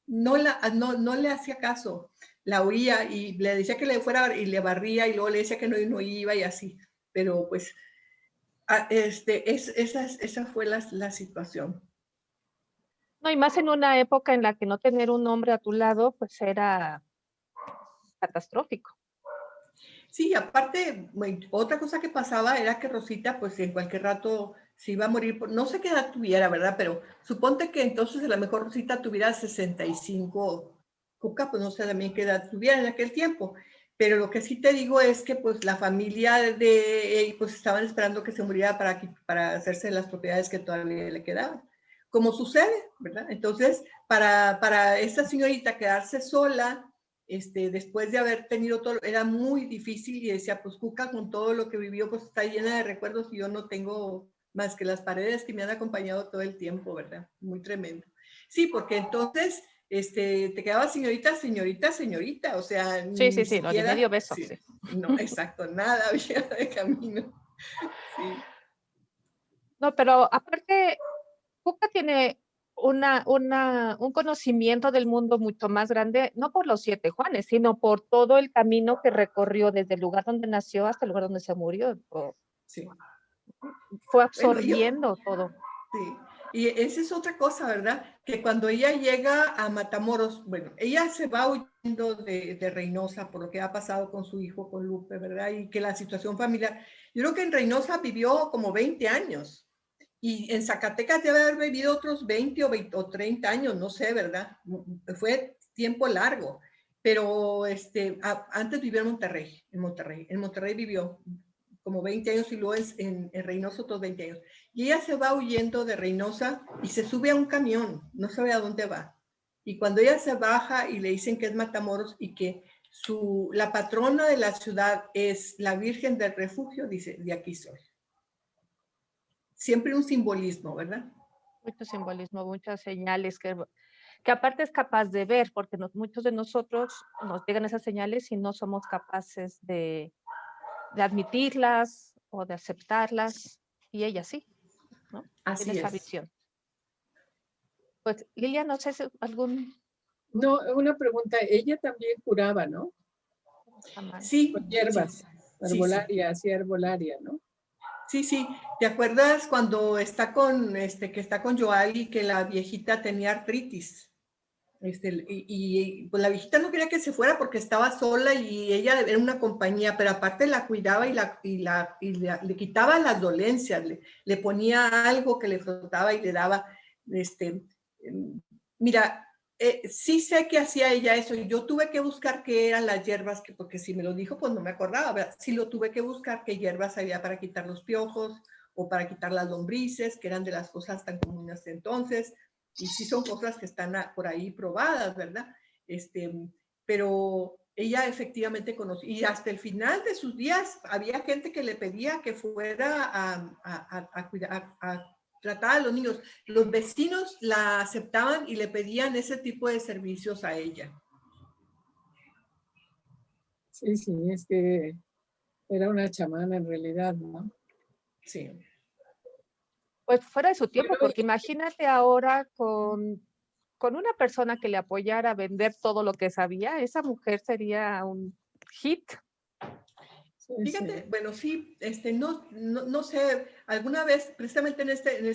no le hacía caso, la oía y le decía que le fuera y le barría y luego le decía que no iba y así, pero pues esa fue la situación. No, y más en una época en la que no tener un hombre a tu lado, pues era catastrófico. Sí, aparte, otra cosa que pasaba era que Rosita, pues en cualquier rato se iba a morir, no sé qué edad tuviera, ¿verdad? Pero suponte que entonces a lo mejor Rosita tuviera 65, Cuca, pues no sé también qué edad tuviera en aquel tiempo. Pero lo que sí te digo es que pues la familia de él, pues estaban esperando que se muriera para hacerse las propiedades que todavía le quedaban. Como sucede, ¿verdad? Entonces, para esta señorita quedarse sola, después de haber tenido todo, era muy difícil y decía, pues Cuca con todo lo que vivió, pues está llena de recuerdos y yo no tengo más que las paredes que me han acompañado todo el tiempo, ¿verdad? Muy tremendo. Sí, porque entonces te quedaba señorita, señorita, señorita, o sea, Sí, ni sí, sí, no, ni siquiera, medio beso. sí, Sí. no, exacto, nada había de camino. Sí. No, pero aparte, Cuca tiene un conocimiento del mundo mucho más grande, no por los 7 Juanes, sino por todo el camino que recorrió desde el lugar donde nació hasta el lugar donde se murió. Sí. Fue Bueno, absorbiendo todo. sí, y esa es otra cosa, ¿verdad? Que cuando ella llega a Matamoros, bueno, ella se va huyendo de Reynosa por lo que ha pasado con su hijo, con Lupe, ¿verdad? Y que la situación familiar, yo creo que en Reynosa vivió como 20 años y en Zacatecas debe haber vivido otros 20 o 30 años, no sé, ¿verdad? Fue tiempo largo, pero antes vivió en Monterrey vivió como 20 años y luego en Reynosa otros 20 años. Y ella se va huyendo de Reynosa y se sube a un camión, no sabe a dónde va. Y cuando ella se baja y le dicen que es Matamoros y que la patrona de la ciudad es la Virgen del Refugio, dice, de aquí soy. Siempre un simbolismo, ¿verdad? Mucho simbolismo, muchas señales que aparte es capaz de ver, porque muchos de nosotros nos llegan esas señales y no somos capaces de admitirlas o de aceptarlas, y ella sí, ¿no? Tiene Así esa es. visión. Pues Lilia, no sé si algún... No, una pregunta, ella también curaba, ¿no? Sí, Con hierbas, sí. hacía herbolaria, ¿no? Sí, sí. ¿Te acuerdas cuando está que está con Joal y que la viejita tenía artritis? Pues la viejita no quería que se fuera porque estaba sola y ella era una compañía, pero aparte la cuidaba le quitaba las dolencias, le ponía algo que le frotaba y le daba, mira, sí sé que hacía ella eso y yo tuve que buscar qué eran las hierbas, porque si me lo dijo, pues no me acordaba, ¿verdad? Sí lo tuve que buscar qué hierbas había para quitar los piojos o para quitar las lombrices, que eran de las cosas tan comunes entonces, y sí son cosas que están por ahí probadas, ¿verdad? Pero ella efectivamente conoció, y hasta el final de sus días había gente que le pedía que fuera a tratar a los niños. Los vecinos la aceptaban y le pedían ese tipo de servicios a ella. Sí, sí, es que era una chamana en realidad, ¿no? Sí. Pues fuera de su tiempo, Bueno, porque imagínate ahora con una persona que le apoyara a vender todo lo que sabía, esa mujer sería un hit. sí, Fíjate, sí. bueno, sí, no sé, alguna vez, precisamente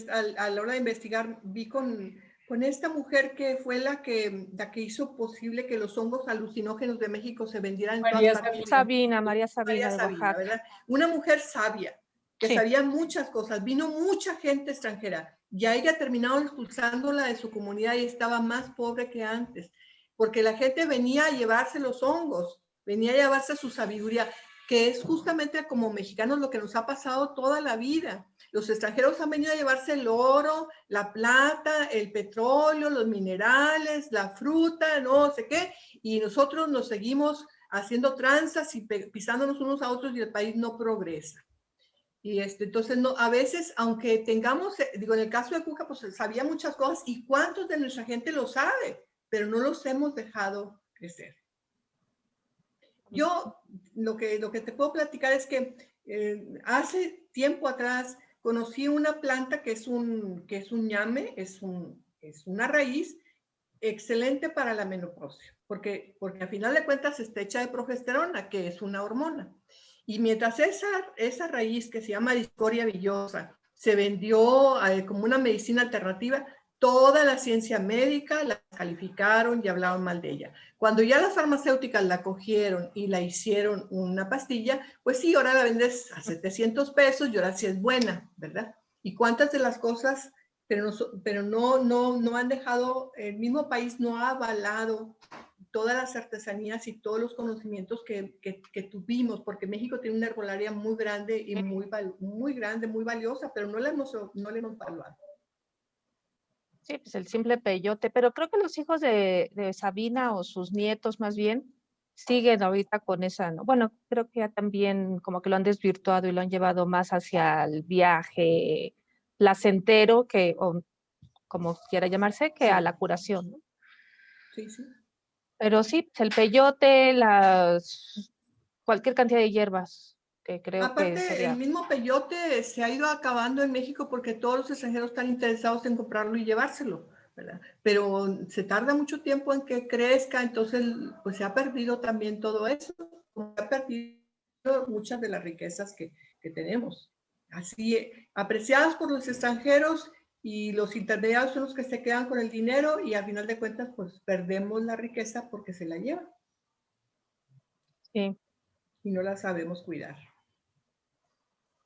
a la hora de investigar, vi con esta mujer que fue la que hizo posible que los hongos alucinógenos de México se vendieran en todas María partes. Sabina. María Sabina María de Sabina, Oaxaca. ¿verdad? Una mujer sabia, que Sí. sabía muchas cosas. Vino mucha gente extranjera. Ya ella terminaron expulsándola de su comunidad y estaba más pobre que antes, porque la gente venía a llevarse los hongos, venía a llevarse su sabiduría, que es justamente como mexicanos lo que nos ha pasado toda la vida. Los extranjeros han venido a llevarse el oro, la plata, el petróleo, los minerales, la fruta, no sé qué, y nosotros nos seguimos haciendo tranzas y pisándonos unos a otros y el país no progresa. Y entonces, no, a veces, aunque tengamos, digo, en el caso de Cuca, pues sabía muchas cosas y cuántos de nuestra gente lo sabe, pero no los hemos dejado crecer. Yo lo que te puedo platicar es que hace tiempo atrás conocí una planta que es un ñame, es una raíz excelente para la menopausia, porque a final de cuentas está hecha de progesterona, que es una hormona. Y mientras esa raíz que se llama Discoria villosa se vendió como una medicina alternativa, toda la ciencia médica la calificaron y hablaban mal de ella. Cuando ya las farmacéuticas la cogieron y la hicieron una pastilla, pues sí, ahora la vendes a 700 pesos y ahora sí es buena, ¿verdad? ¿Y cuántas de las cosas, pero no han dejado, el mismo país no ha avalado todas las artesanías y todos los conocimientos que tuvimos, porque México tiene una herbolaria muy grande y muy grande, muy valiosa, pero no la hemos valuado. Sí, pues el simple peyote, pero creo que los hijos de Sabina o sus nietos más bien siguen ahorita con esa, ¿no? Bueno, creo que ya también como que lo han desvirtuado y lo han llevado más hacia el viaje placentero, o como quiera llamarse, que a la curación, ¿no? Sí, sí. Pero sí, pues el peyote, cualquier cantidad de hierbas, que creo que Aparte, el sería... mismo peyote se ha ido acabando en México porque todos los extranjeros están interesados en comprarlo y llevárselo, ¿verdad? Pero se tarda mucho tiempo en que crezca, entonces pues se ha perdido también todo eso, se ha perdido muchas de las riquezas que tenemos. Así, apreciadas por los extranjeros y los intermediarios son los que se quedan con el dinero y al final de cuentas pues perdemos la riqueza porque se la llevan. Sí, Y no la sabemos cuidar.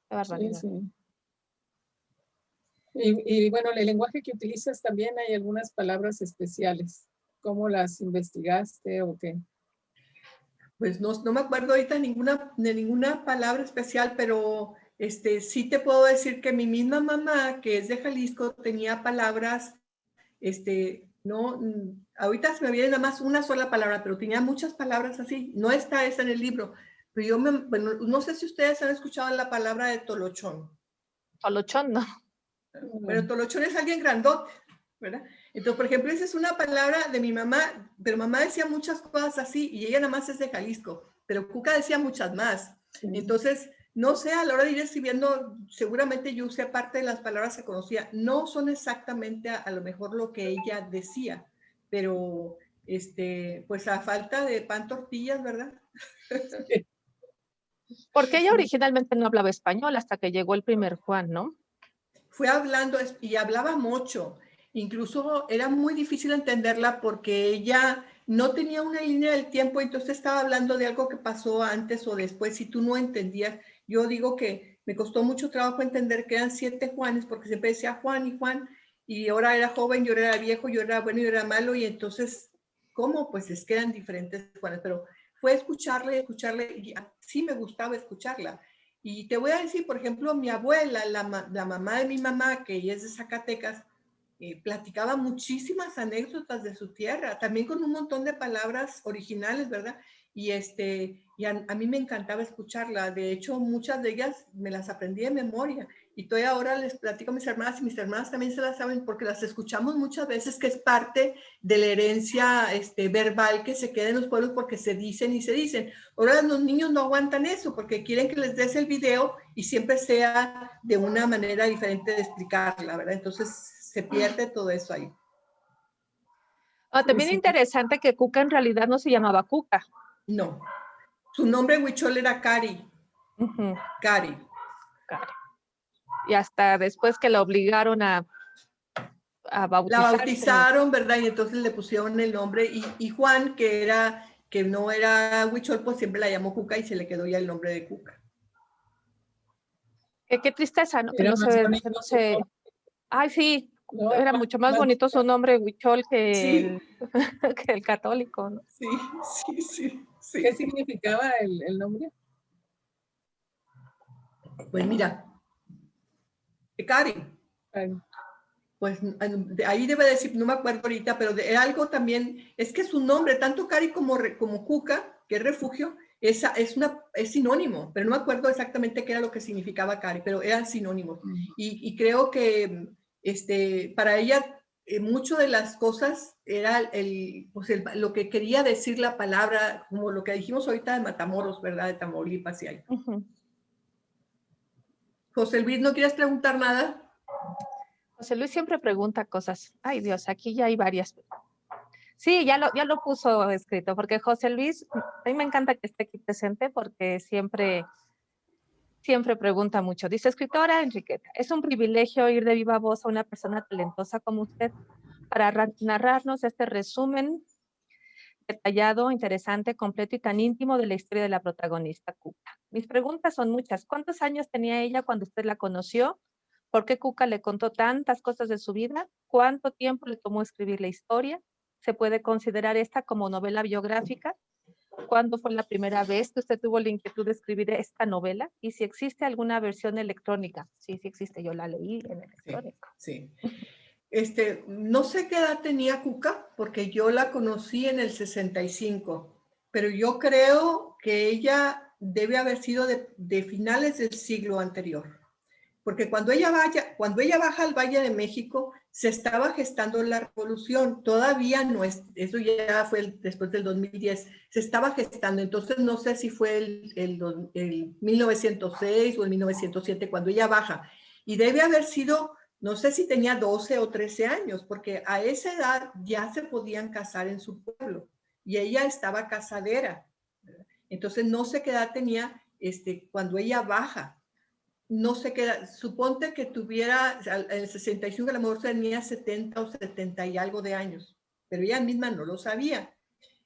qué barbaridad. Sí, sí. Y bueno, el lenguaje que utilizas también hay algunas palabras especiales. ¿Cómo las investigaste o qué? Pues no me acuerdo ahorita de ninguna palabra especial, pero sí te puedo decir que mi misma mamá, que es de Jalisco, tenía palabras, no, ahorita se me viene nada más una sola palabra, pero tenía muchas palabras así. No está esa en el libro, pero bueno, no sé si ustedes han escuchado la palabra de tolochón. Tolochón, ¿no? Pero tolochón es alguien grandote, ¿verdad? Entonces, por ejemplo, esa es una palabra de mi mamá, pero mamá decía muchas cosas así y ella nada más es de Jalisco, pero Cuca decía muchas más. Sí. Entonces, no sé, a la hora de ir escribiendo, seguramente yo usé parte de las palabras que conocía. No son exactamente a lo mejor lo que ella decía, pero pues a falta de pan tortillas, ¿verdad? Sí. Porque ella originalmente no hablaba español hasta que llegó el primer Juan, ¿no? Fue hablando y hablaba mucho. Incluso era muy difícil entenderla porque ella no tenía una línea del tiempo, entonces estaba hablando de algo que pasó antes o después y tú no entendías. Yo digo que me costó mucho trabajo entender que eran 7 Juanes porque siempre decía Juan y Juan y ahora era joven, yo era viejo, yo era bueno, yo era malo y entonces, ¿cómo? Pues es que eran diferentes Juanes, pero fue escucharle y sí me gustaba escucharla. Y te voy a decir, por ejemplo, mi abuela, la mamá de mi mamá, que ella es de Zacatecas, platicaba muchísimas anécdotas de su tierra, también con un montón de palabras originales, ¿verdad? Y, a mí me encantaba escucharla. De hecho, muchas de ellas me las aprendí de memoria. Y todavía ahora les platico a mis hermanas y mis hermanas también se las saben porque las escuchamos muchas veces, que es parte de la herencia verbal que se queda en los pueblos porque se dicen y se dicen. Ahora los niños no aguantan eso porque quieren que les des el video y siempre sea de una manera diferente de explicarla, ¿verdad? Entonces se pierde todo eso ahí. También interesante que Cuca en realidad no se llamaba Cuca. No, su nombre huichol era Cari. Cari. Y hasta después que la obligaron a bautizarse. La bautizaron, ¿verdad? Y entonces le pusieron el nombre y Juan, que no era huichol, pues siempre la llamó Cuca y se le quedó ya el nombre de Cuca. Qué tristeza, ¿no? Que Era no más se, bonito que no su se... nombre, Ay, sí, ¿no? era mucho más bonito su nombre Huichol que Sí, el, que el católico, ¿no? sí, sí, sí, ¿Qué sí. significaba el nombre? Pues mira, Cari, Ay, pues de ahí debe decir, no me acuerdo ahorita, pero de algo también, es que su nombre, tanto Cari como Cuca, que es refugio, es sinónimo, pero no me acuerdo exactamente qué era lo que significaba Cari, pero eran sinónimos. Y creo que para ella mucho de las cosas era lo que quería decir la palabra, como lo que dijimos ahorita de Matamoros, ¿verdad? De Tamaulipas y ahí. José Luis, ¿no quieres preguntar nada? José Luis siempre pregunta cosas. Ay, Dios, aquí ya hay varias. Sí, ya lo puso escrito, porque José Luis, a mí me encanta que esté aquí presente porque siempre pregunta mucho. Dice, escritora Enriqueta, es un privilegio ir de viva voz a una persona talentosa como usted para narrarnos este resumen detallado, interesante, completo y tan íntimo de la historia de la protagonista Cuca. Mis preguntas son muchas. ¿Cuántos años tenía ella cuando usted la conoció? ¿Por qué Cuca le contó tantas cosas de su vida? ¿Cuánto tiempo le tomó escribir la historia? ¿Se puede considerar esta como novela biográfica? ¿Cuándo fue la primera vez que usted tuvo la inquietud de escribir esta novela? ¿Y si existe alguna versión electrónica? Sí, sí existe, yo la leí en electrónico. Sí, sí. No sé qué edad tenía Cuca, porque yo la conocí en el 65, pero yo creo que ella debe haber sido de finales del siglo anterior. Porque cuando ella baja al Valle de México, se estaba gestando la revolución. Todavía no es, eso ya fue después del 2010, se estaba gestando. Entonces no sé si fue el 1906 o el 1907 cuando ella baja. Y debe haber sido, no sé si tenía 12 o 13 años, porque a esa edad ya se podían casar en su pueblo. Y ella estaba casadera. Entonces no sé qué edad tenía cuando ella baja. No sé qué, suponte que tuviera, en el 65 a lo mejor tenía 70 o 70 y algo de años, pero ella misma no lo sabía.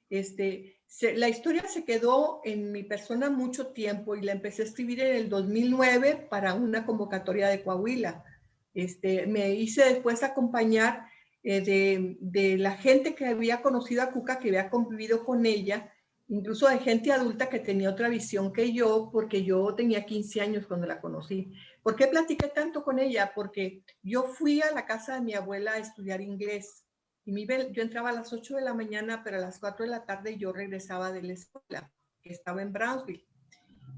La historia se quedó en mi persona mucho tiempo y la empecé a escribir en el 2009 para una convocatoria de Coahuila. Me hice después acompañar de la gente que había conocido a Cuca, que había convivido con ella, incluso de gente adulta que tenía otra visión que yo, porque yo tenía 15 años cuando la conocí. ¿Por qué platiqué tanto con ella? Porque yo fui a la casa de mi abuela a estudiar inglés. Y yo entraba a las 8 de la mañana, pero a las 4 de la tarde yo regresaba de la escuela, que estaba en Brownsville.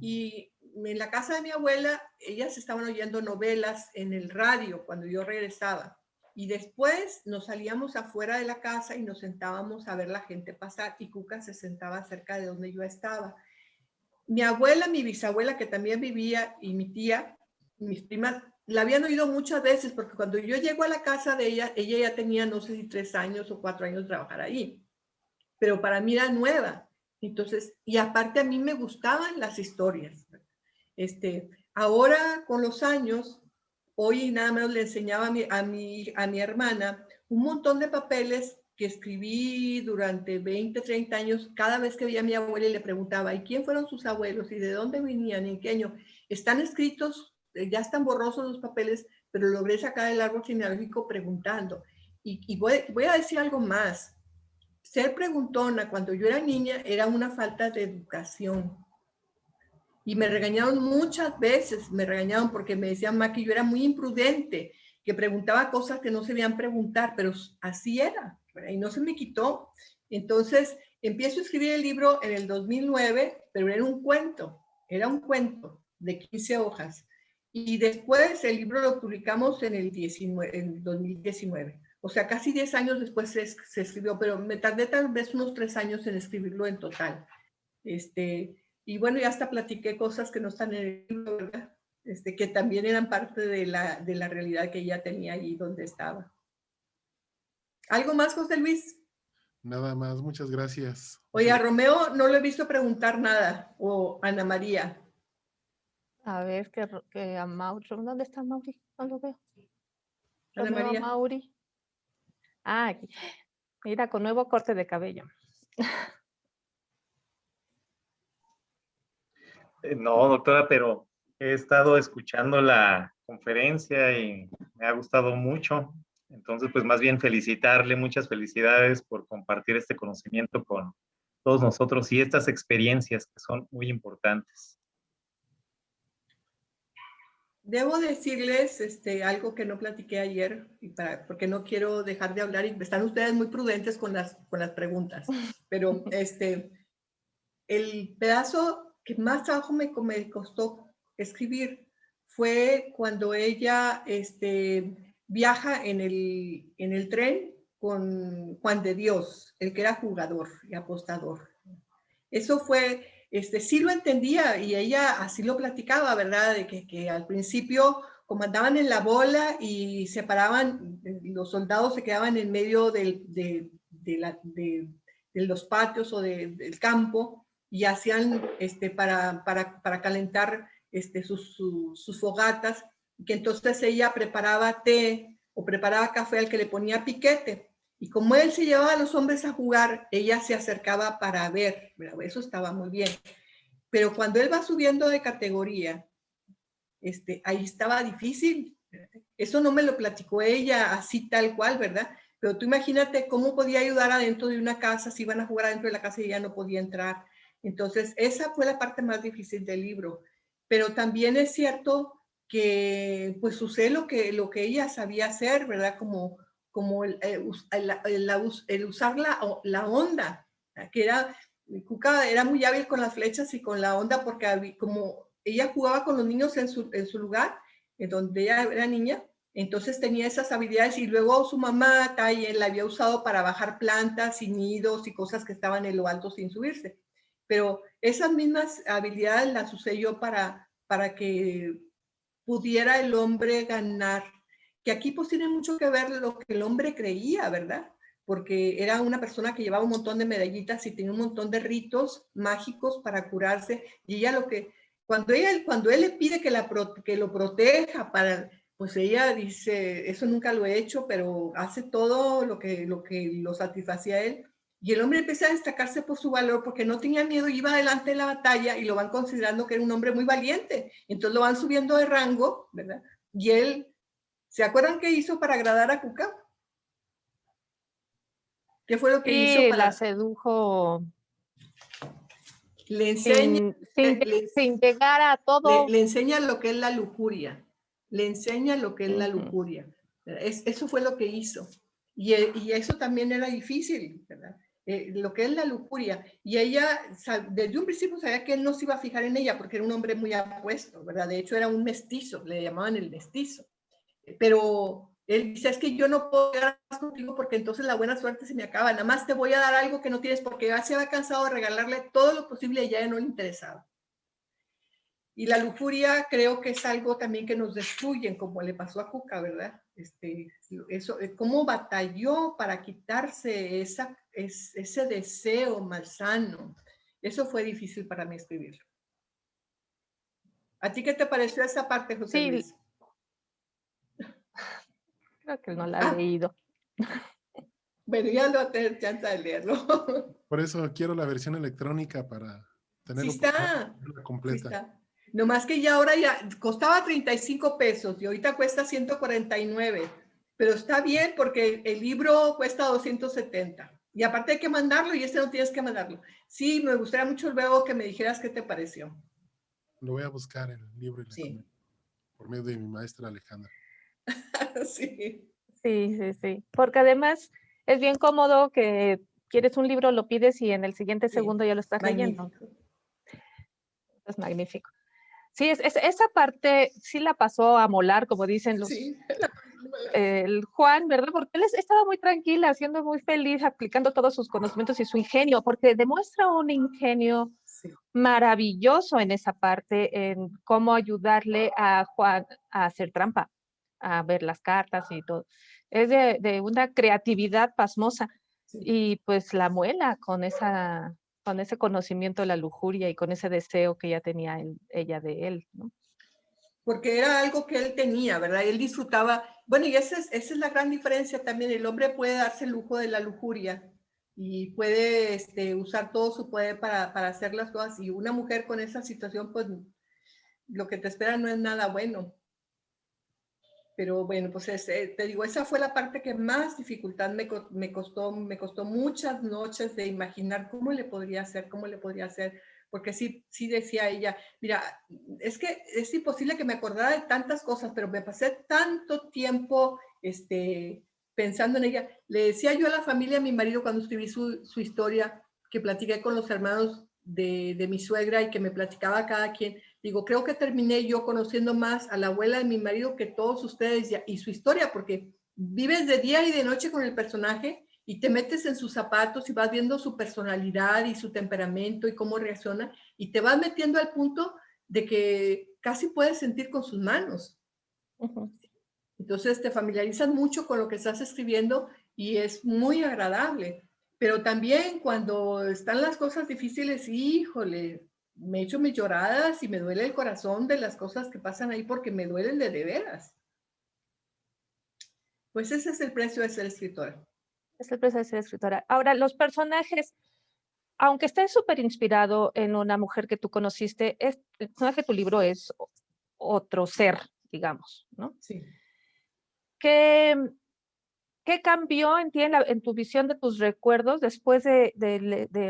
Y en la casa de mi abuela, ellas estaban oyendo novelas en el radio cuando yo regresaba. Y después nos salíamos afuera de la casa y nos sentábamos a ver la gente pasar y Cuca se sentaba cerca de donde yo estaba. Mi abuela, mi bisabuela que también vivía y mi tía, mis primas, la habían oído muchas veces porque cuando yo llego a la casa de ella, ella ya tenía no sé si 3 años o 4 años de trabajar ahí, pero para mí era nueva. Entonces, y aparte a mí me gustaban las historias. Ahora con los años, hoy nada menos le enseñaba a mi hermana un montón de papeles que escribí durante 20, 30 años, cada vez que veía a mi abuela y le preguntaba, ¿y quién fueron sus abuelos? ¿Y de dónde venían? ¿Y en qué año? Están escritos, ya están borrosos los papeles, pero logré sacar el árbol genealógico preguntando. Y voy a decir algo más. Ser preguntona cuando yo era niña era una falta de educación. Y me regañaron muchas veces, me regañaron porque me decían que yo era muy imprudente, que preguntaba cosas que no se debían preguntar, pero así era, ¿verdad? Y no se me quitó. Entonces, empiezo a escribir el libro en el 2009, pero era un cuento de 15 hojas. Y después el libro lo publicamos en el 2019. O sea, casi 10 años después se escribió, pero me tardé tal vez unos 3 años en escribirlo en total. Y bueno, ya hasta platiqué cosas que no están en el libro, ¿verdad? Que también eran parte de la realidad que ella tenía allí donde estaba. ¿Algo más, José Luis? Nada más, muchas gracias. Oye, a Romeo no le he visto preguntar nada, o Ana María. A ver, que a Mauri, ¿dónde está Mauri? No lo veo. Ana Romeo María. Mauri. Ah, aquí. Mira, con nuevo corte de cabello. No, doctora, pero He estado escuchando la conferencia y me ha gustado mucho. Entonces, pues más bien felicitarle, muchas felicidades por compartir este conocimiento con todos nosotros y estas experiencias que son muy importantes. Debo decirles algo que no platiqué ayer, porque no quiero dejar de hablar y están ustedes muy prudentes con las preguntas, pero el pedazo que más trabajo me costó escribir fue cuando ella viaja en el tren con Juan de Dios, el que era jugador y apostador. Eso fue, sí lo entendía y ella así lo platicaba, ¿verdad? De que al principio, como andaban en la bola y se paraban, los soldados se quedaban en medio de los patios o del campo y hacían para calentar sus fogatas, que entonces ella preparaba té o preparaba café al que le ponía piquete. Y como él se llevaba a los hombres a jugar, ella se acercaba para ver, ¿verdad? Eso estaba muy bien. Pero cuando él va subiendo de categoría, ahí estaba difícil. Eso no me lo platicó ella así tal cual, ¿verdad? Pero tú imagínate cómo podía ayudar adentro de una casa, si iban a jugar adentro de la casa y ella no podía entrar. Entonces, esa fue la parte más difícil del libro. Pero también es cierto que pues usé lo que ella sabía hacer, ¿verdad? Como el usar la onda, que Cuca era muy hábil con las flechas y con la onda porque como ella jugaba con los niños en su lugar, en donde ella era niña, entonces tenía esas habilidades y luego su mamá Tayen la había usado para bajar plantas y nidos y cosas que estaban en lo alto sin subirse. Pero esas mismas habilidades las usé yo para que pudiera el hombre ganar, que aquí pues tiene mucho que ver lo que el hombre creía, ¿verdad? Porque era una persona que llevaba un montón de medallitas y tenía un montón de ritos mágicos para curarse, y ella cuando él le pide que lo proteja pues ella dice, eso nunca lo he hecho, pero hace todo lo que lo satisfacía a él. Y el hombre empieza a destacarse por su valor porque no tenía miedo, iba adelante en la batalla y lo van considerando que era un hombre muy valiente. Entonces lo van subiendo de rango, ¿verdad? Y él, ¿se acuerdan qué hizo para agradar a Cuca? ¿Qué fue lo que hizo para...? La sedujo. Le enseña... Sin llegar a todo. Le enseña lo que es la lujuria. Le enseña lo que es la lujuria. Eso fue lo que hizo. Y eso también era difícil, ¿verdad? Lo que es la lujuria. Y ella, desde un principio sabía que él no se iba a fijar en ella porque era un hombre muy apuesto, ¿verdad? De hecho, era un mestizo, le llamaban el mestizo. Pero él dice, es que yo no puedo llegar más contigo porque entonces la buena suerte se me acaba. Nada más te voy a dar algo que no tienes porque ya se había cansado de regalarle todo lo posible y ya no le interesaba. Y la lujuria creo que es algo también que nos destruyen, como le pasó a Cuca, ¿verdad? Cómo batalló para quitarse ese deseo malsano. Eso fue difícil para mí escribirlo. ¿A ti qué te pareció esa parte, José Luis? Creo que no la he leído. Bueno, ya no voy a tener chance de leerlo. Por eso quiero la versión electrónica para tener la completa. Sí está. Nomás que ya ahora ya costaba 35 pesos y ahorita cuesta 149. Pero está bien porque el libro cuesta 270. Y aparte hay que mandarlo y no tienes que mandarlo. Sí, me gustaría mucho luego que me dijeras qué te pareció. Lo voy a buscar el libro y sí. Por medio de mi maestra Alejandra. Sí. Sí. Porque además es bien cómodo que quieres un libro, lo pides y en el siguiente segundo ya lo estás leyendo. Es magnífico. Sí, esa parte sí la pasó a molar, como dicen los... Sí. El Juan, ¿verdad? Porque él estaba muy tranquila, siendo muy feliz, aplicando todos sus conocimientos y su ingenio, porque demuestra un ingenio maravilloso en esa parte, en cómo ayudarle a Juan a hacer trampa, a ver las cartas y todo. Es de una creatividad pasmosa. Sí. Y pues la muela con ese conocimiento de la lujuria y con ese deseo que ya tenía ella de él, ¿no? Porque era algo que él tenía, ¿verdad? Él disfrutaba, bueno, y esa es la gran diferencia también, el hombre puede darse el lujo de la lujuria y puede usar todo su poder para hacer las cosas, y una mujer con esa situación, pues lo que te espera no es nada bueno. Pero bueno, pues te digo, esa fue la parte que más dificultad me costó muchas noches de imaginar cómo le podría hacer, porque sí decía ella, mira, es que es imposible que me acordara de tantas cosas, pero me pasé tanto tiempo pensando en ella. Le decía yo a la familia, a mi marido, cuando escribí su historia, que platiqué con los hermanos de mi suegra y que me platicaba cada quien, digo, creo que terminé yo conociendo más a la abuela de mi marido que todos ustedes y su historia, porque vives de día y de noche con el personaje y te metes en sus zapatos y vas viendo su personalidad y su temperamento y cómo reacciona y te vas metiendo al punto de que casi puedes sentir con sus manos. Uh-huh. Entonces te familiarizas mucho con lo que estás escribiendo y es muy agradable. Pero también cuando están las cosas difíciles, híjole, me echo mis lloradas y me duele el corazón de las cosas que pasan ahí porque me duelen de veras. Pues ese es el precio de ser escritora. Es el precio de ser escritora. Ahora, los personajes, aunque esté súper inspirado en una mujer que tú conociste, el personaje de tu libro es otro ser, digamos, ¿no? Sí. ¿Qué cambió en ti, en tu visión de tus recuerdos después de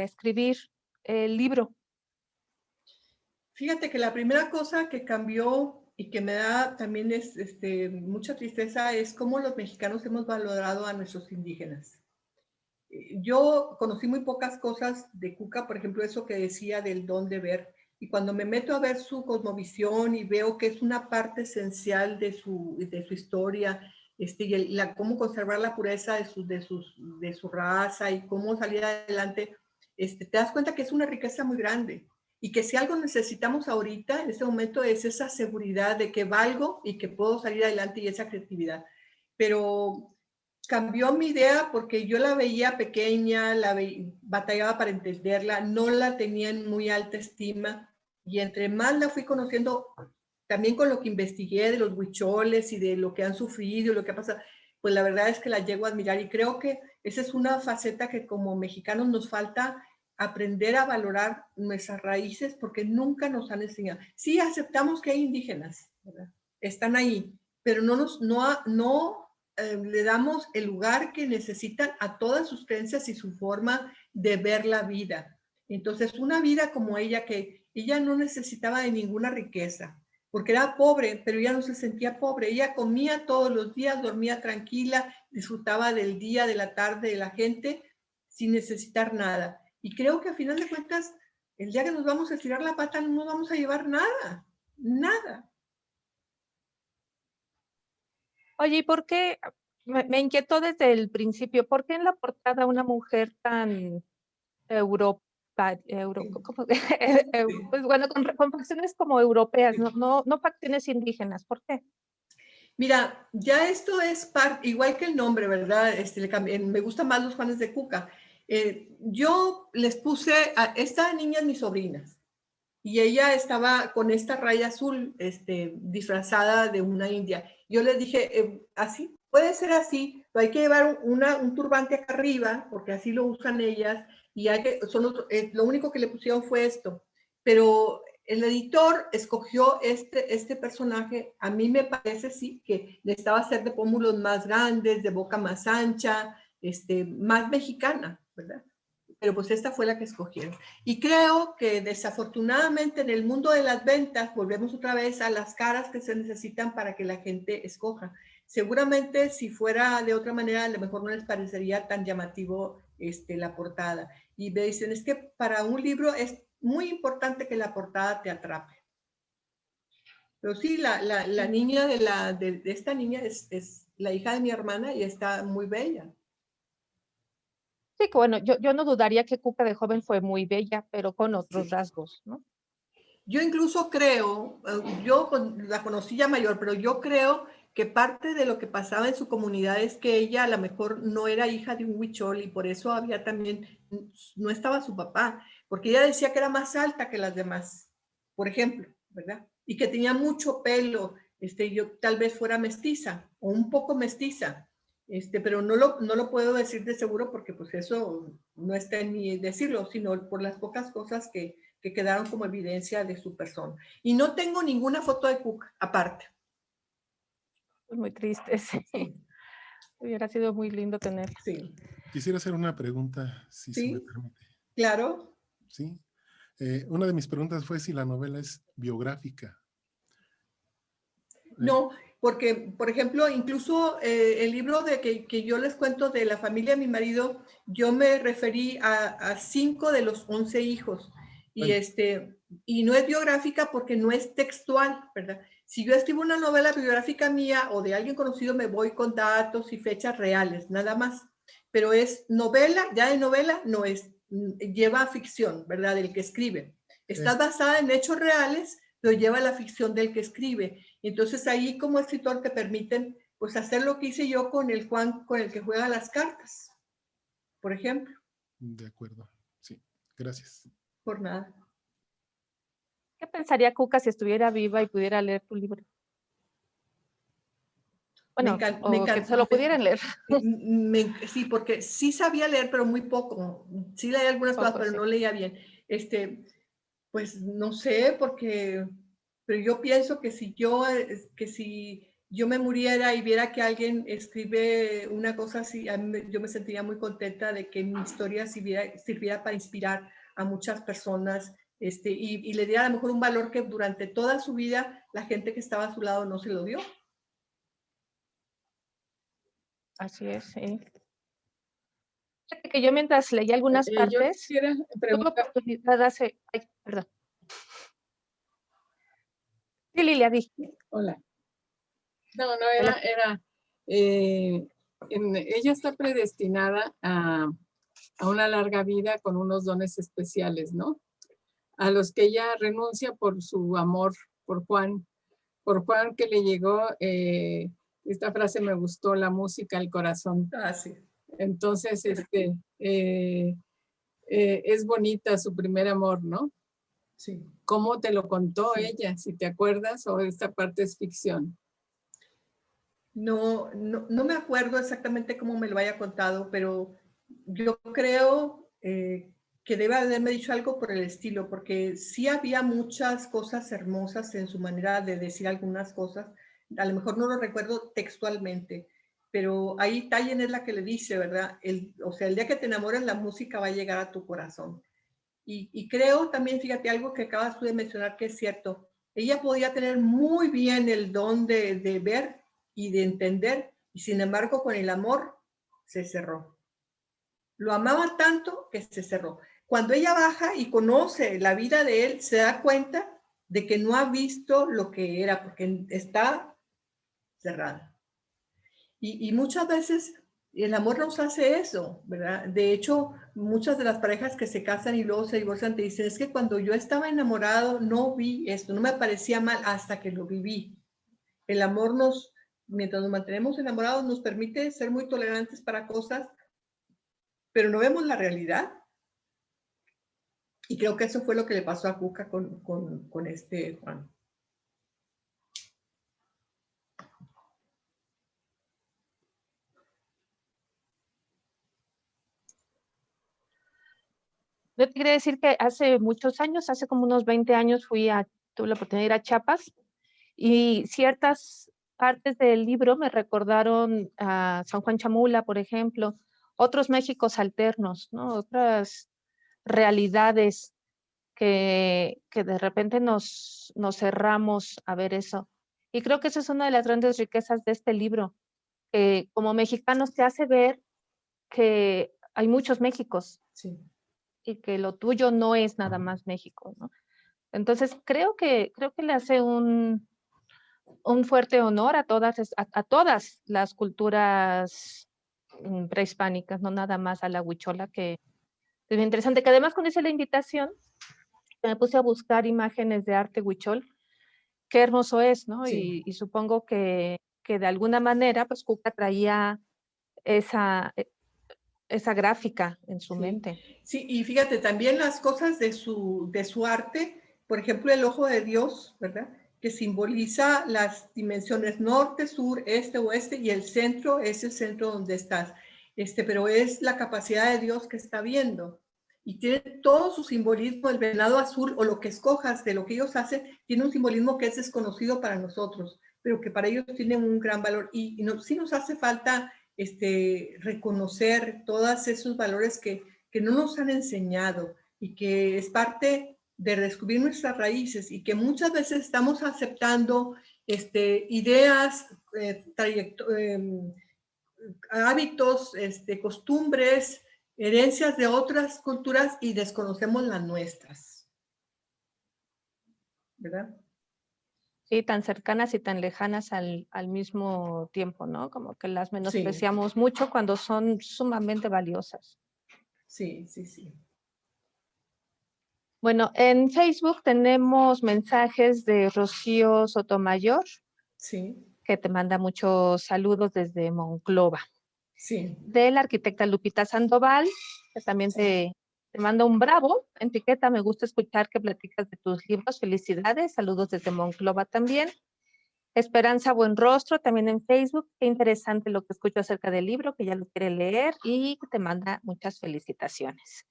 escribir el libro? Fíjate que la primera cosa que cambió y que me da también mucha tristeza es cómo los mexicanos hemos valorado a nuestros indígenas. Yo conocí muy pocas cosas de Cuca, por ejemplo, eso que decía del don de ver. Y cuando me meto a ver su cosmovisión y veo que es una parte esencial de su historia, y cómo conservar la pureza de su raza y cómo salir adelante, te das cuenta que es una riqueza muy grande. Y que si algo necesitamos ahorita, en este momento, es esa seguridad de que valgo y que puedo salir adelante y esa creatividad. Pero cambió mi idea porque yo la veía pequeña, batallaba para entenderla, no la tenía en muy alta estima y entre más la fui conociendo, también con lo que investigué de los huicholes y de lo que han sufrido y lo que ha pasado, pues la verdad es que la llego a admirar y creo que esa es una faceta que como mexicanos nos falta aprender a valorar nuestras raíces porque nunca nos han enseñado. Sí aceptamos que hay indígenas, ¿verdad? Están ahí, pero no le damos el lugar que necesitan a todas sus creencias y su forma de ver la vida. Entonces, una vida como ella, que ella no necesitaba de ninguna riqueza, porque era pobre, pero ella no se sentía pobre. Ella comía todos los días, dormía tranquila, disfrutaba del día, de la tarde, de la gente, sin necesitar nada. Y creo que a final de cuentas, el día que nos vamos a estirar la pata, no nos vamos a llevar nada, nada. Oye, ¿y por qué? Me inquietó desde el principio, ¿por qué en la portada una mujer tan pues bueno, con facciones como europeas, no facciones indígenas? ¿Por qué? Mira, ya esto es igual que el nombre, ¿verdad? Me gustan más los Juanes de Cuca. Yo les puse a esta niña, mis sobrinas, y ella estaba con esta raya azul, disfrazada de una india. Yo les dije, así, puede ser así, pero hay que llevar un turbante acá arriba, porque así lo usan ellas, y lo único que le pusieron fue esto. Pero el editor escogió este personaje, a mí me parece, sí, que necesitaba ser de pómulos más grandes, de boca más ancha, más mexicana, ¿verdad? Pero pues esta fue la que escogieron. Y creo que desafortunadamente en el mundo de las ventas volvemos otra vez a las caras que se necesitan para que la gente escoja. Seguramente si fuera de otra manera a lo mejor no les parecería tan llamativo la portada. Y me dicen, es que para un libro es muy importante que la portada te atrape. Pero sí, la niña de esta niña es la hija de mi hermana y está muy bella. Sí, bueno, yo no dudaría que Cuca de joven fue muy bella, pero con otros rasgos, ¿no? Yo incluso creo, yo la conocí ya mayor, pero yo creo que parte de lo que pasaba en su comunidad es que ella a lo mejor no era hija de un huichol y por eso había también, no estaba su papá, porque ella decía que era más alta que las demás, por ejemplo, ¿verdad? Y que tenía mucho pelo, yo tal vez fuera mestiza o un poco mestiza, pero no lo puedo decir de seguro porque pues eso no está en mí decirlo, sino por las pocas cosas que que quedaron como evidencia de su persona. Y no tengo ninguna foto de Cuca aparte. Muy triste, sí. Hubiera sido muy lindo tenerla. Sí. Quisiera hacer una pregunta, si se me Sí, permite. claro. Sí. Una de mis preguntas fue si la novela es biográfica. No, porque, por ejemplo, incluso el libro de que yo les cuento de la familia de mi marido, yo me referí a 5 de los 11 hijos. Y, Bueno. y no es biográfica porque no es textual, ¿verdad? Si yo escribo una novela biográfica mía o de alguien conocido, me voy con datos y fechas reales, nada más. Pero es novela, ya de novela no es, lleva ficción, ¿verdad? Del que escribe. Está basada en hechos reales, pero lleva la ficción del que escribe. Entonces ahí como escritor te permiten pues hacer lo que hice yo con el Juan, con el que juega las cartas, por ejemplo. De acuerdo, sí, gracias. Por nada. ¿Qué pensaría Cuca si estuviera viva y pudiera leer tu libro? Bueno, o que se lo pudieran leer. Sí, porque sí sabía leer, pero muy poco. Sí leía algunas cosas, pero sí. no leía bien. Pues no sé, pero yo pienso que si yo me muriera y viera que alguien escribe una cosa así, yo me sentiría muy contenta de que mi historia sirviera para inspirar a muchas personas y le diera a lo mejor un valor que durante toda su vida la gente que estaba a su lado no se lo dio. Así es, sí. Fíjate que yo mientras leía algunas partes, yo quisiera preguntar. Ay, perdón. Sí, Lilia, di. Hola. No, ella está predestinada a una larga vida con unos dones especiales, ¿no? A los que ella renuncia por su amor por Juan que le llegó, esta frase me gustó, la música al corazón. Ah, sí. Entonces, es bonita su primer amor, ¿no? Sí. ¿Cómo te lo contó ella? Si te acuerdas, o esta parte es ficción. No me acuerdo exactamente cómo me lo haya contado, pero yo creo que debe haberme dicho algo por el estilo, porque sí había muchas cosas hermosas en su manera de decir algunas cosas. A lo mejor no lo recuerdo textualmente, pero ahí Tayen es la que le dice, ¿verdad? O sea, el día que te enamores, la música va a llegar a tu corazón. Y creo también, fíjate, algo que acabas tú de mencionar que es cierto. Ella podía tener muy bien el don de ver y de entender, y sin embargo con el amor se cerró. Lo amaba tanto que se cerró. Cuando ella baja y conoce la vida de él, se da cuenta de que no ha visto lo que era, porque está cerrada. Y muchas veces el amor nos hace eso, ¿verdad? De hecho, muchas de las parejas que se casan y luego se divorcian te dicen, es que cuando yo estaba enamorado no vi esto, no me parecía mal hasta que lo viví. El amor mientras nos mantenemos enamorados, nos permite ser muy tolerantes para cosas, pero no vemos la realidad. Y creo que eso fue lo que le pasó a Cuca con Juan. Yo te quería decir que hace muchos años, hace como unos 20 años, tuve la oportunidad de ir a Chiapas y ciertas partes del libro me recordaron a San Juan Chamula, por ejemplo, otros Méxicos alternos, ¿no? Otras realidades que de repente nos cerramos a ver eso. Y creo que esa es una de las grandes riquezas de este libro, que como mexicanos te hace ver que hay muchos Méxicos. Sí. Y que lo tuyo no es nada más México, ¿no? Entonces, creo que le hace un fuerte honor a todas las culturas prehispánicas, no nada más a la huichola, que es bien interesante, que además cuando hice la invitación, me puse a buscar imágenes de arte huichol, qué hermoso es, ¿no? Sí. Y supongo que de alguna manera, pues Cuca traía esa gráfica en su mente. Sí, y fíjate, también las cosas de su arte, por ejemplo, el ojo de Dios, ¿verdad? Que simboliza las dimensiones norte, sur, este, oeste, y el centro es el centro donde estás. Pero es la capacidad de Dios que está viendo. y tiene todo su simbolismo. El venado azul o lo que escojas de lo que ellos hacen, tiene un simbolismo que es desconocido para nosotros, pero que para ellos tiene un gran valor. Y sí nos hace falta reconocer todos esos valores que no nos han enseñado y que es parte de descubrir nuestras raíces, y que muchas veces estamos aceptando ideas, hábitos, costumbres, herencias de otras culturas, y desconocemos las nuestras, ¿verdad? Sí, tan cercanas y tan lejanas al mismo tiempo, ¿no? Como que las menospreciamos mucho cuando son sumamente valiosas. Sí, sí, sí. Bueno, en Facebook tenemos mensajes de Rocío Sotomayor, Sí. que te manda muchos saludos desde Monclova. Sí. De la arquitecta Lupita Sandoval, que también te manda un bravo, etiqueta, me gusta escuchar que platicas de tus libros, felicidades, saludos desde Monclova también. Esperanza Buenrostro, también en Facebook, qué interesante lo que escucho acerca del libro, que ya lo quiere leer, y te manda muchas felicitaciones.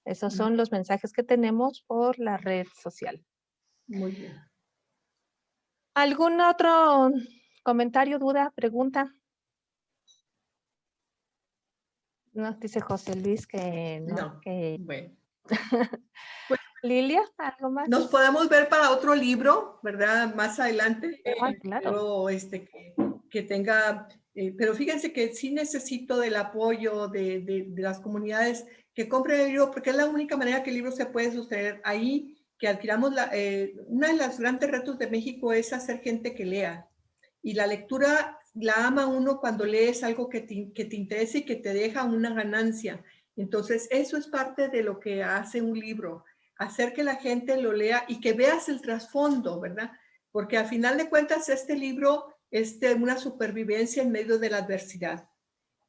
Esos son los mensajes que tenemos por la red social. Muy bien. ¿Algún otro comentario, duda, pregunta? Nos dice José Luis que no. No. Que... Bueno. Lilia, ¿algo más? Nos podemos ver para otro libro, ¿verdad? Más adelante. Claro. Que tenga, pero fíjense que sí necesito del apoyo de las comunidades que compren el libro, porque es la única manera que el libro se puede sostener ahí, que adquiramos una de los grandes retos de México es hacer gente que lea. Y la lectura la ama uno cuando lees algo que te interesa y que te deja una ganancia. Entonces, eso es parte de lo que hace un libro, hacer que la gente lo lea y que veas el trasfondo, ¿verdad? Porque al final de cuentas este libro es de una supervivencia en medio de la adversidad.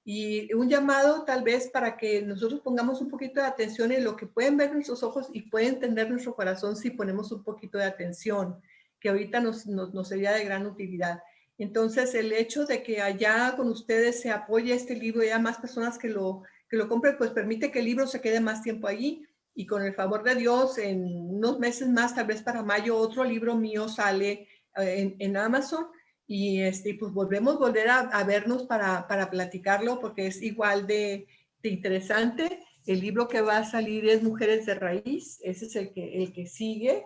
Y un llamado tal vez para que nosotros pongamos un poquito de atención en lo que pueden ver nuestros ojos y puede entender nuestro corazón si ponemos un poquito de atención, que ahorita nos sería de gran utilidad. Entonces, el hecho de que allá con ustedes se apoye este libro y haya más personas que lo compren, pues permite que el libro se quede más tiempo allí. Y con el favor de Dios, en unos meses más, tal vez para mayo, otro libro mío sale en Amazon. Y pues volver a vernos para platicarlo, porque es igual de interesante. El libro que va a salir es Mujeres de Raíz, ese es el que sigue,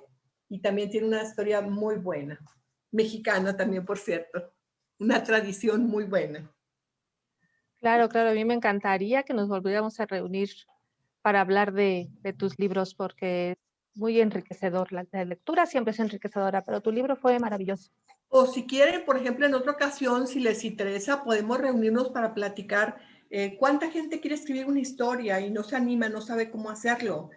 y también tiene una historia muy buena, mexicana también, por cierto, una tradición muy buena. Claro, claro, a mí me encantaría que nos volviéramos a reunir para hablar de tus libros, porque es muy enriquecedor. La lectura siempre es enriquecedora, pero tu libro fue maravilloso. O si quieren, por ejemplo, en otra ocasión, si les interesa, podemos reunirnos para platicar cuánta gente quiere escribir una historia y no se anima, no sabe cómo hacerlo.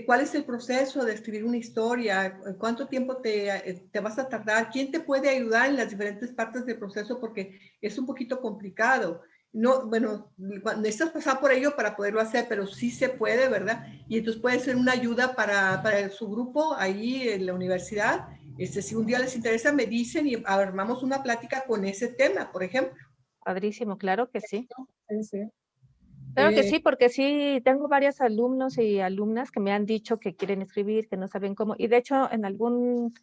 ¿Cuál es el proceso de escribir una historia? ¿Cuánto tiempo te vas a tardar? ¿Quién te puede ayudar en las diferentes partes del proceso? Porque es un poquito complicado. No, bueno, necesitas pasar por ello para poderlo hacer, pero sí se puede, ¿verdad? Y entonces puede ser una ayuda para su grupo ahí en la universidad. Si un día les interesa, me dicen y armamos una plática con ese tema, por ejemplo. Padrísimo, claro que sí. Sí, sí. Claro que sí, porque sí, tengo varios alumnos y alumnas que me han dicho que quieren escribir, que no saben cómo. Y de hecho, en algún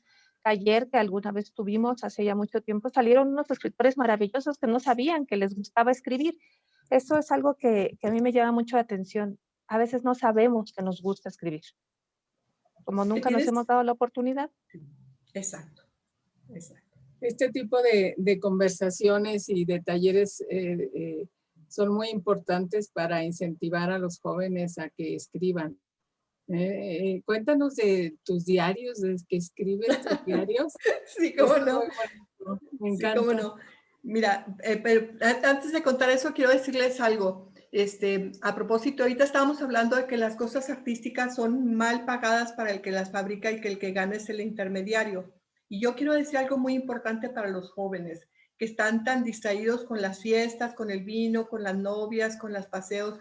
taller que alguna vez tuvimos hace ya mucho tiempo, salieron unos escritores maravillosos que no sabían que les gustaba escribir. Eso es algo que a mí me llama mucho la atención. A veces no sabemos que nos gusta escribir. Como nunca nos hemos dado la oportunidad. Exacto, exacto. Este tipo de conversaciones y de talleres son muy importantes para incentivar a los jóvenes a que escriban. Cuéntanos de tus diarios, de que escribes tus diarios. Sí, cómo no. Me encanta. Sí, cómo no. Mira, pero antes de contar eso, quiero decirles algo. A propósito, ahorita estábamos hablando de que las cosas artísticas son mal pagadas para el que las fabrica y que el que gana es el intermediario. Y yo quiero decir algo muy importante para los jóvenes que están tan distraídos con las fiestas, con el vino, con las novias, con los paseos.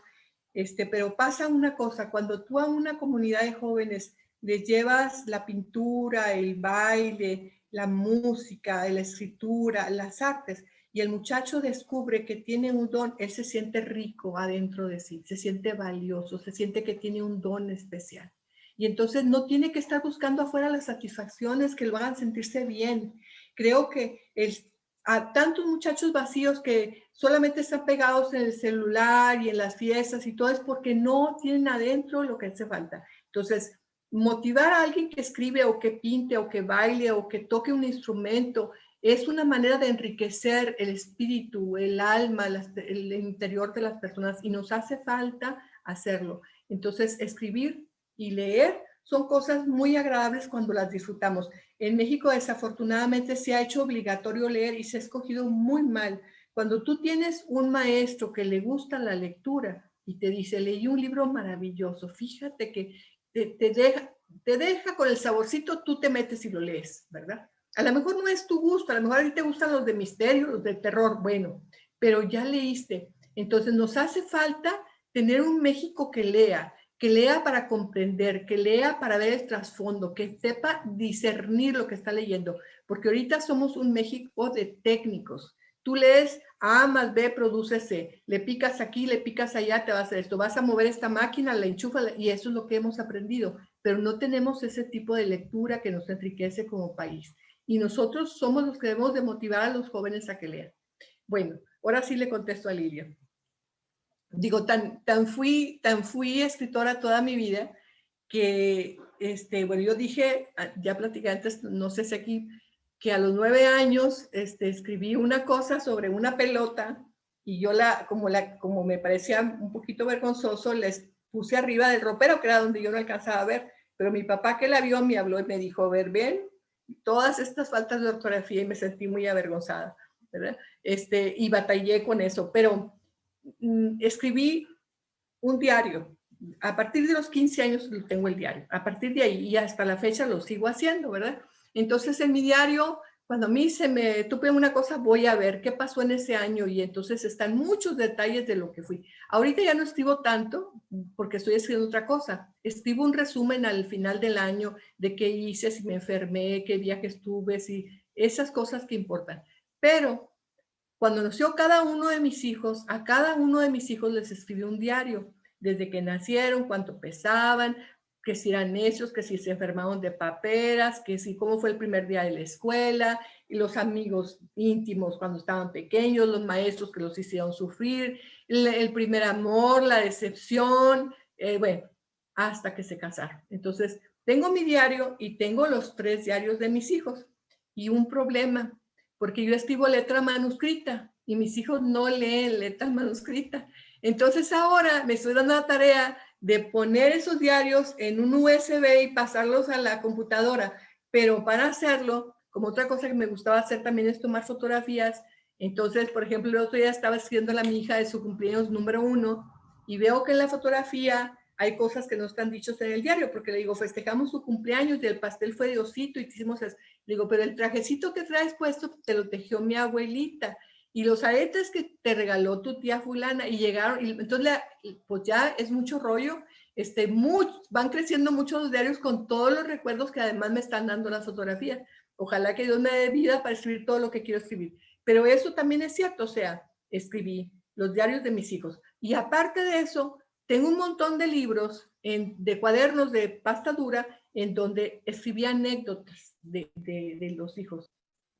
Pero pasa una cosa, cuando tú a una comunidad de jóvenes les llevas la pintura, el baile, la música, la escritura, las artes, y el muchacho descubre que tiene un don, él se siente rico adentro de sí, se siente valioso, se siente que tiene un don especial. Y entonces no tiene que estar buscando afuera las satisfacciones que lo hagan sentirse bien. Creo que a tantos muchachos vacíos que solamente están pegados en el celular y en las fiestas y todo, es porque no tienen adentro lo que hace falta. Entonces, motivar a alguien que escribe o que pinte o que baile o que toque un instrumento es una manera de enriquecer el espíritu, el alma, el interior de las personas, y nos hace falta hacerlo. Entonces, escribir y leer son cosas muy agradables cuando las disfrutamos. En México, desafortunadamente, se ha hecho obligatorio leer y se ha escogido muy mal. Cuando tú tienes un maestro que le gusta la lectura y te dice, leí un libro maravilloso, fíjate que te deja con el saborcito, tú te metes y lo lees, ¿verdad? A lo mejor no es tu gusto, a lo mejor a ti te gustan los de misterio, los de terror, bueno, pero ya leíste. Entonces nos hace falta tener un México que lea para comprender, que lea para ver el trasfondo, que sepa discernir lo que está leyendo, porque ahorita somos un México de técnicos. Tú lees A más B produce C, le picas aquí, le picas allá, te va a hacer esto, vas a mover esta máquina, la enchufas, y eso es lo que hemos aprendido, pero no tenemos ese tipo de lectura que nos enriquece como país. Y nosotros somos los que debemos de motivar a los jóvenes a que lean. Bueno, ahora sí le contesto a Lilia. Digo, tan fui escritora toda mi vida que, bueno, yo dije, ya platicé antes, no sé si aquí, que a los 9 años escribí una cosa sobre una pelota y yo como me parecía un poquito vergonzoso, les puse arriba del ropero, que era donde yo no alcanzaba a ver, pero mi papá que la vio me habló y me dijo, a ver, ven, todas estas faltas de ortografía, y me sentí muy avergonzada, ¿verdad? Y batallé con eso, pero escribí un diario. A partir de los 15 años tengo el diario. A partir de ahí y hasta la fecha lo sigo haciendo, ¿verdad? Entonces en mi diario, cuando a mí se me tupe una cosa, voy a ver qué pasó en ese año y entonces están muchos detalles de lo que fui. Ahorita ya no escribo tanto porque estoy escribiendo otra cosa. Escribo un resumen al final del año de qué hice, si me enfermé, qué viaje estuve, si esas cosas que importan. Pero cuando nació cada uno de mis hijos, a cada uno de mis hijos les escribí un diario, desde que nacieron, cuánto pesaban, que si eran necios, que si se enfermaron de paperas, que si cómo fue el primer día de la escuela, y los amigos íntimos cuando estaban pequeños, los maestros que los hicieron sufrir, el primer amor, la decepción, bueno, hasta que se casaron. Entonces, tengo mi diario y tengo los 3 diarios de mis hijos. Y un problema, porque yo escribo letra manuscrita y mis hijos no leen letra manuscrita. Entonces ahora me estoy dando la tarea de poner esos diarios en un USB y pasarlos a la computadora, pero para hacerlo, como otra cosa que me gustaba hacer también es tomar fotografías. Entonces, por ejemplo, el otro día estaba escribiendo a mi hija de su cumpleaños número 1 y veo que en la fotografía hay cosas que no están dichos en el diario, porque le digo, festejamos su cumpleaños y el pastel fue de osito y hicimos eso. Le digo, pero el trajecito que traes puesto te lo tejió mi abuelita y los aretes que te regaló tu tía fulana y llegaron, y entonces pues ya es mucho rollo, van creciendo mucho los diarios con todos los recuerdos que además me están dando las fotografías. Ojalá que Dios me dé vida para escribir todo lo que quiero escribir. Pero eso también es cierto, o sea, escribí los diarios de mis hijos. Y aparte de eso, tengo un montón de libros de cuadernos de pasta dura en donde escribí anécdotas de los hijos.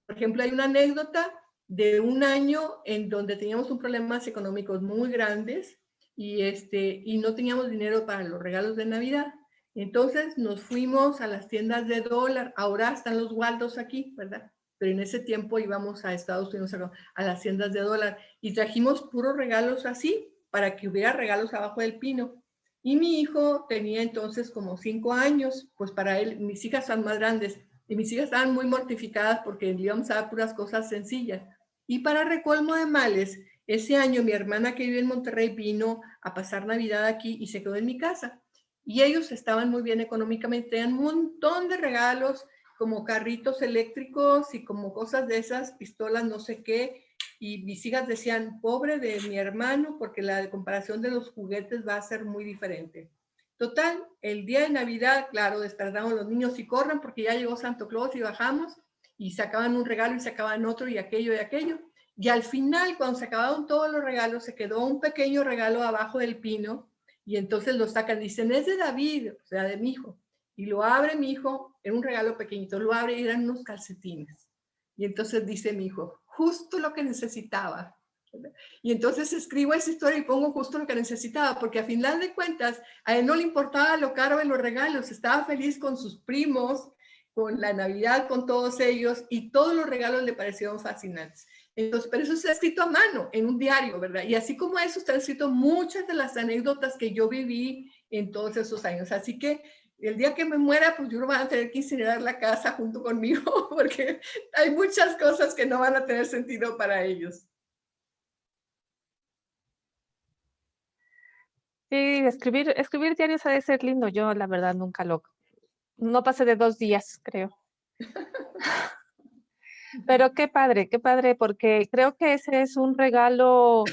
Por ejemplo, hay una anécdota de un año en donde teníamos un problemas económicos muy grandes y no teníamos dinero para los regalos de Navidad. Entonces nos fuimos a las tiendas de dólar. Ahora están los Waldos aquí, ¿verdad? Pero en ese tiempo íbamos a Estados Unidos a las tiendas de dólar y trajimos puros regalos así para que hubiera regalos abajo del pino. Y mi hijo tenía entonces como 5 años, pues para él, mis hijas son más grandes, y mis hijas estaban muy mortificadas porque le íbamos a dar puras cosas sencillas. Y para recolmo de males, ese año mi hermana que vive en Monterrey vino a pasar Navidad aquí y se quedó en mi casa. Y ellos estaban muy bien económicamente, tenían un montón de regalos, como carritos eléctricos y como cosas de esas, pistolas, no sé qué. Y mis hijas decían, pobre de mi hermano, porque la comparación de los juguetes va a ser muy diferente. Total, el día de Navidad, claro, despertamos los niños y corran porque ya llegó Santo Claus y bajamos y sacaban un regalo y sacaban otro y aquello y aquello. Y al final, cuando se acabaron todos los regalos, se quedó un pequeño regalo abajo del pino y entonces lo sacan, dicen, es de David, o sea, de mi hijo. Y lo abre mi hijo, era un regalo pequeñito, lo abre y eran unos calcetines. Y entonces dice mi hijo, justo lo que necesitaba. Y entonces escribo esa historia y pongo justo lo que necesitaba, porque a final de cuentas, a él no le importaba lo caro de los regalos, estaba feliz con sus primos, con la Navidad, con todos ellos, y todos los regalos le parecieron fascinantes. Entonces, pero eso está escrito a mano, en un diario, ¿verdad? Y así como eso, están escrito muchas de las anécdotas que yo viví en todos esos años. Así que el día que me muera, pues yo no van a tener que incinerar la casa junto conmigo, porque hay muchas cosas que no van a tener sentido para ellos. Sí, escribir diarios ha de ser lindo. Yo, la verdad, no pasé de 2 días, creo. Pero qué padre, porque creo que ese es un regalo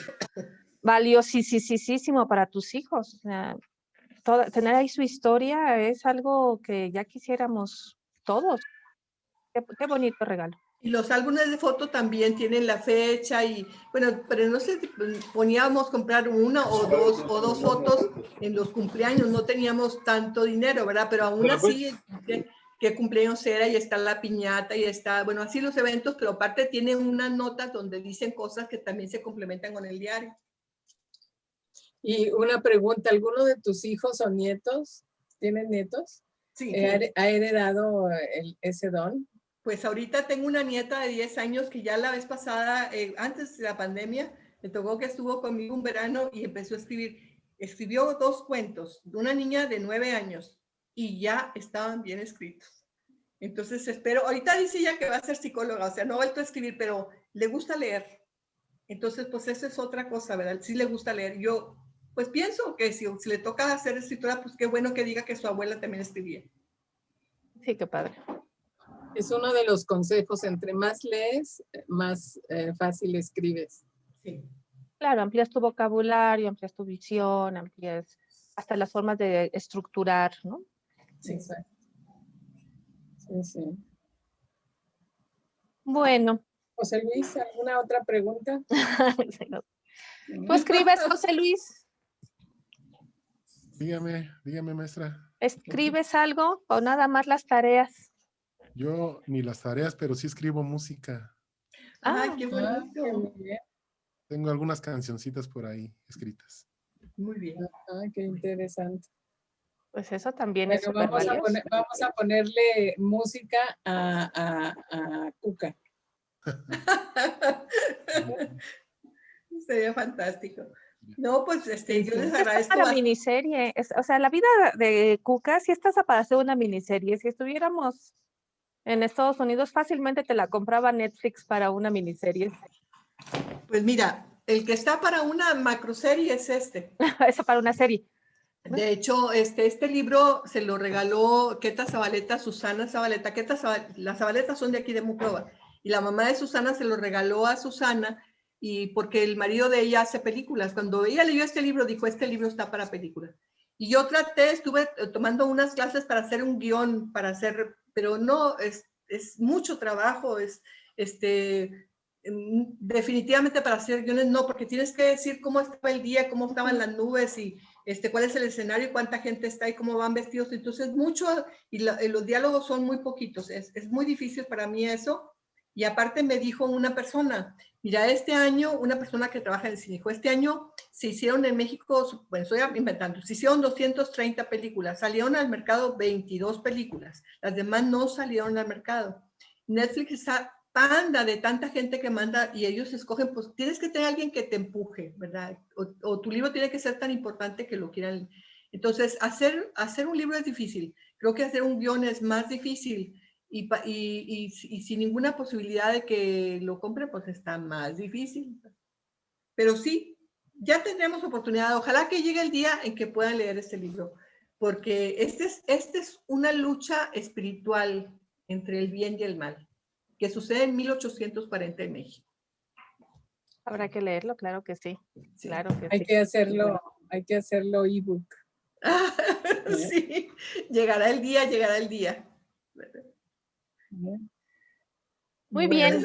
valiosísimo para tus hijos. O sea, tener ahí su historia es algo que ya quisiéramos todos. Qué bonito regalo. Y los álbumes de foto también tienen la fecha y, bueno, pero no sé, poníamos comprar una o dos fotos en los cumpleaños, no teníamos tanto dinero, ¿verdad? Pero aún así, qué cumpleaños era y está la piñata y está, bueno, así los eventos, pero aparte tienen unas notas donde dicen cosas que también se complementan con el diario. Y una pregunta, ¿alguno de tus hijos o nietos, tienen nietos? Sí. ¿Ha heredado ese don? Pues ahorita tengo una nieta de 10 años que ya la vez pasada, antes de la pandemia, me tocó que estuvo conmigo un verano y empezó a escribir. Escribió 2 cuentos de una niña de 9 años y ya estaban bien escritos. Entonces espero, ahorita dice ella que va a ser psicóloga, o sea, no ha vuelto a escribir, pero le gusta leer. Entonces, pues eso es otra cosa, ¿verdad? Sí le gusta leer. Yo, pues pienso que si le toca hacer escritura, pues qué bueno que diga que su abuela también escribía. Sí, qué padre. Es uno de los consejos, entre más lees, más fácil escribes. Sí. Claro, amplías tu vocabulario, amplías tu visión, amplías hasta las formas de estructurar, ¿no? Sí. Exacto. Sí, sí. Bueno. José Luis, ¿alguna otra pregunta? ¿Tú escribes, José Luis? Dígame, maestra. ¿Escribes algo o nada más las tareas? Yo ni las tareas, pero sí escribo música. ¡Ay, qué bonito! Qué bien. Tengo algunas cancioncitas por ahí escritas. Muy bien. Qué interesante. Pues eso también es Bueno, súper valioso. vamos a ponerle música a Cuca. Sería fantástico. No, pues yo les Está agradezco para bastante. miniserie. O sea, la vida de Cuca sí está para hacer una miniserie. Si estuviéramos en Estados Unidos, fácilmente te la compraba Netflix para una miniserie. Pues mira, el que está para una macroserie es este. Eso para una serie. De hecho, este libro se lo regaló Queta Zabaleta, Susana Zabaleta. Las Zabaletas son de aquí de Monclova. Y la mamá de Susana se lo regaló a Susana y porque el marido de ella hace películas. Cuando ella leyó este libro, dijo, este libro está para películas. Y yo estuve tomando unas clases para hacer un guión, pero no, es mucho trabajo, definitivamente para hacer guiones no, porque tienes que decir cómo estaba el día, cómo estaban las nubes y cuál es el escenario, cuánta gente está y cómo van vestidos. Entonces mucho, y los diálogos son muy poquitos, es muy difícil para mí eso. Y aparte me dijo una persona, mira, este año, una persona que trabaja en el cine, dijo, este año se hicieron en México, bueno, estoy inventando, se hicieron 230 películas, salieron al mercado 22 películas, las demás no salieron al mercado. Netflix está panda de tanta gente que manda y ellos escogen, pues tienes que tener alguien que te empuje, ¿verdad? O tu libro tiene que ser tan importante que lo quieran. Entonces, hacer un libro es difícil. Creo que hacer un guión es más difícil y sin ninguna posibilidad de que lo compre, pues está más difícil. Pero sí, ya tendremos oportunidad. Ojalá que llegue el día en que puedan leer este libro, porque este es una lucha espiritual entre el bien y el mal, que sucede en 1840 en México. Habrá que leerlo, claro que sí. Sí. Claro que Hay sí. que hacerlo ebook. Sí, llegará el día. Muy bien.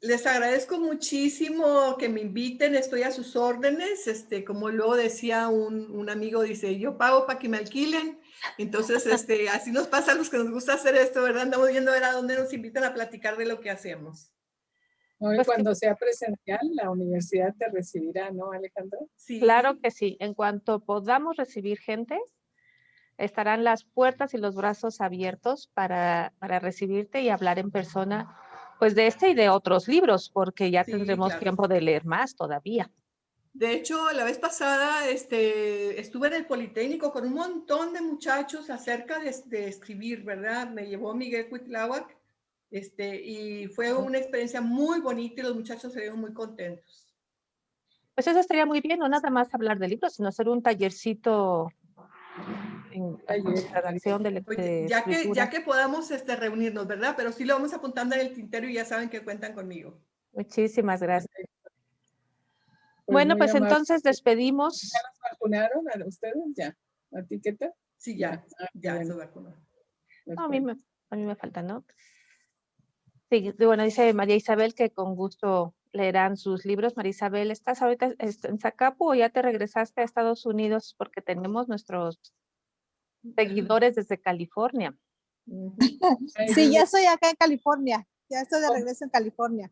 Les agradezco muchísimo que me inviten, estoy a sus órdenes. Como luego decía un amigo, dice, yo pago para que me alquilen. Entonces, así nos pasa a los que nos gusta hacer esto, ¿verdad? Andamos viendo a ver a dónde nos invitan a platicar de lo que hacemos. Hoy, Pues cuando sea presencial, la universidad te recibirá, ¿no, Alejandra? Sí. claro que sí. En cuanto podamos recibir gente, estarán las puertas y los brazos abiertos para recibirte y hablar en persona, pues de este y de otros libros, porque ya Sí, tendremos claro. tiempo de leer más todavía. De hecho, la vez pasada estuve en el Politécnico con un montón de muchachos acerca de escribir, ¿verdad? Me llevó Miguel Cuitláhuac, y fue una experiencia muy bonita y los muchachos se vieron muy contentos. Pues eso estaría muy bien, no nada más hablar de libros, sino hacer un tallercito en redacción de Pues ya escritura. que podamos reunirnos, ¿verdad? Pero sí lo vamos apuntando en el tintero y ya saben que cuentan conmigo. Muchísimas gracias. Pues Bueno, muy pues amable. entonces despedimos. ¿Ya los vacunaron a ustedes? ¿Ya? ¿A ti qué tal? Sí, ya bueno. se vacunó. No, a mí me falta, ¿no? Sí, bueno, dice María Isabel que con gusto leerán sus libros. María Isabel, ¿estás ahorita en Zacapu o ya te regresaste a Estados Unidos? Porque tenemos nuestros seguidores desde California. Sí, ya estoy acá en California. Ya estoy de regreso en California.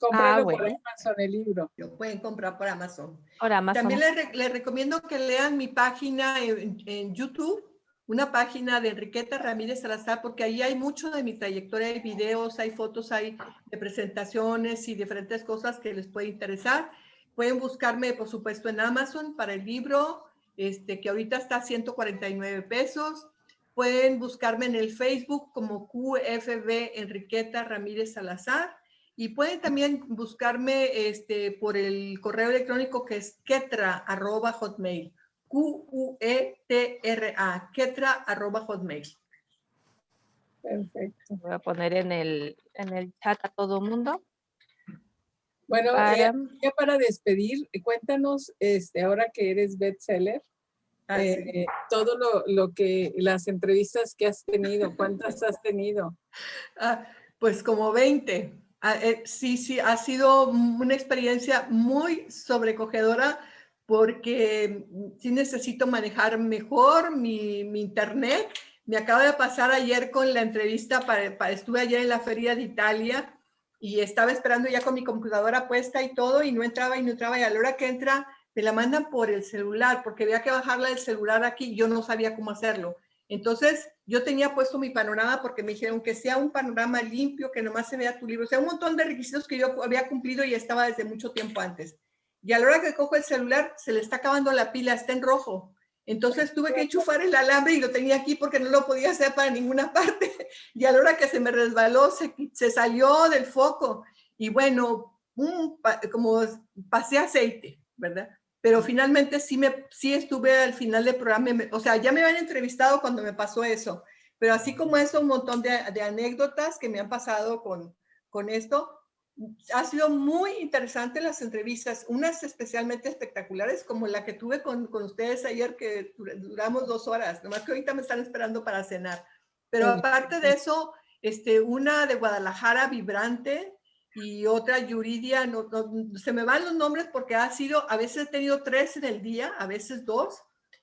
Cómpralo por Bueno. Amazon el libro. Lo pueden comprar por Amazon. Ahora Amazon. También les recomiendo que lean mi página en YouTube, una página de Enriqueta Ramírez Salazar, porque ahí hay mucho de mi trayectoria, hay videos, hay fotos, hay de presentaciones y diferentes cosas que les puede interesar. Pueden buscarme, por supuesto, en Amazon para el libro, que ahorita está a 149 pesos. Pueden buscarme en el Facebook como QFB Enriqueta Ramírez Salazar. Y pueden también buscarme por el correo electrónico que es quetra@hotmail. QUETRA, quetra@hotmail. Perfecto. Voy a poner en el chat a todo mundo. Bueno, Para- ya para despedir, cuéntanos, ahora que eres bestseller, Sí. todo lo que, las entrevistas que has tenido, ¿cuántas has tenido? Pues como 20. Sí, ha sido una experiencia muy sobrecogedora porque sí necesito manejar mejor mi internet. Me acaba de pasar ayer con la entrevista, estuve ayer en la Feria de Italia y estaba esperando ya con mi computadora puesta y todo y no entraba y a la hora que entra me la mandan por el celular porque había que bajarla del celular aquí y yo no sabía cómo hacerlo. Entonces, yo tenía puesto mi panorama porque me dijeron que sea un panorama limpio, que nomás se vea tu libro. O sea, un montón de requisitos que yo había cumplido y estaba desde mucho tiempo antes. Y a la hora que cojo el celular, se le está acabando la pila, está en rojo. Entonces tuve que enchufar el alambre y lo tenía aquí porque no lo podía hacer para ninguna parte. Y a la hora que se me resbaló, se salió del foco. Y bueno, como pasé aceite, ¿verdad? Pero finalmente sí estuve al final del programa, o sea, ya me habían entrevistado cuando me pasó eso, pero así como eso, un montón de anécdotas que me han pasado con esto. Ha sido muy interesante las entrevistas, unas especialmente espectaculares, como la que tuve con ustedes ayer, que duramos 2 horas, nomás que ahorita me están esperando para cenar. Pero aparte de eso, una de Guadalajara, Vibrante, y otra Yuridia, no, se me van los nombres porque a veces he tenido 3 en el día, a veces 2,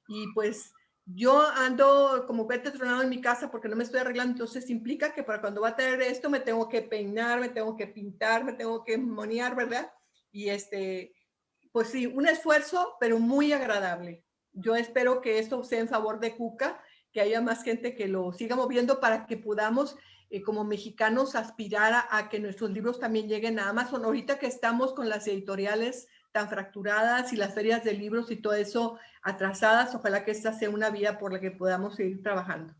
y pues yo ando como pete tronado en mi casa porque no me estoy arreglando, entonces implica que para cuando va a tener esto me tengo que peinar, me tengo que pintar, me tengo que monear, ¿verdad? Y pues sí, un esfuerzo, pero muy agradable. Yo espero que esto sea en favor de Cuca, que haya más gente que lo siga moviendo para que podamos como mexicanos aspirar a que nuestros libros también lleguen a Amazon. Ahorita que estamos con las editoriales tan fracturadas y las ferias de libros y todo eso atrasadas, ojalá que esta sea una vía por la que podamos seguir trabajando.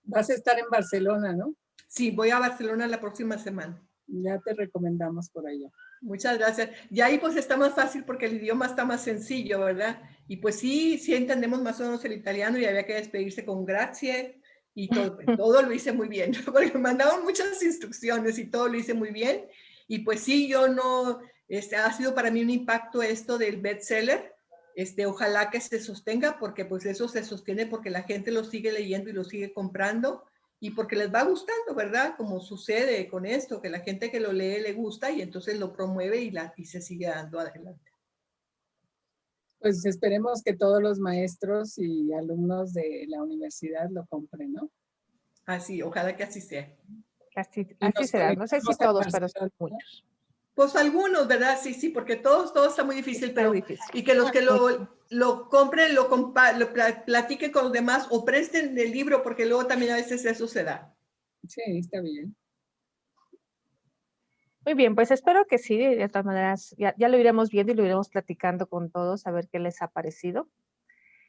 Vas a estar en Barcelona, ¿no? Sí, voy a Barcelona la próxima semana. Ya te recomendamos por allá. Muchas gracias. Y ahí pues está más fácil porque el idioma está más sencillo, ¿verdad? Y pues sí entendemos más o menos el italiano y había que despedirse con grazie y todo lo hice muy bien, porque me mandaban muchas instrucciones y todo lo hice muy bien. Y pues sí, yo no, ha sido para mí un impacto esto del bestseller. Ojalá que se sostenga porque pues eso se sostiene porque la gente lo sigue leyendo y lo sigue comprando. y porque les va gustando, ¿verdad? Como sucede con esto, que la gente que lo lee le gusta y entonces lo promueve y se sigue dando adelante. Pues esperemos que todos los maestros y alumnos de la universidad lo compren, ¿no? Así, ojalá que así sea. Así nos será. No sé si conectemos a todos, pero Barcelona. muchos. Pues algunos, ¿verdad? Sí, sí, porque todo está muy difícil, Está pero difícil. y que los que lo compren, lo platiquen con los demás o presten el libro, porque luego también a veces eso se da. Sí, está bien. Muy bien, pues espero que sí, de todas maneras, ya lo iremos viendo y lo iremos platicando con todos a ver qué les ha parecido.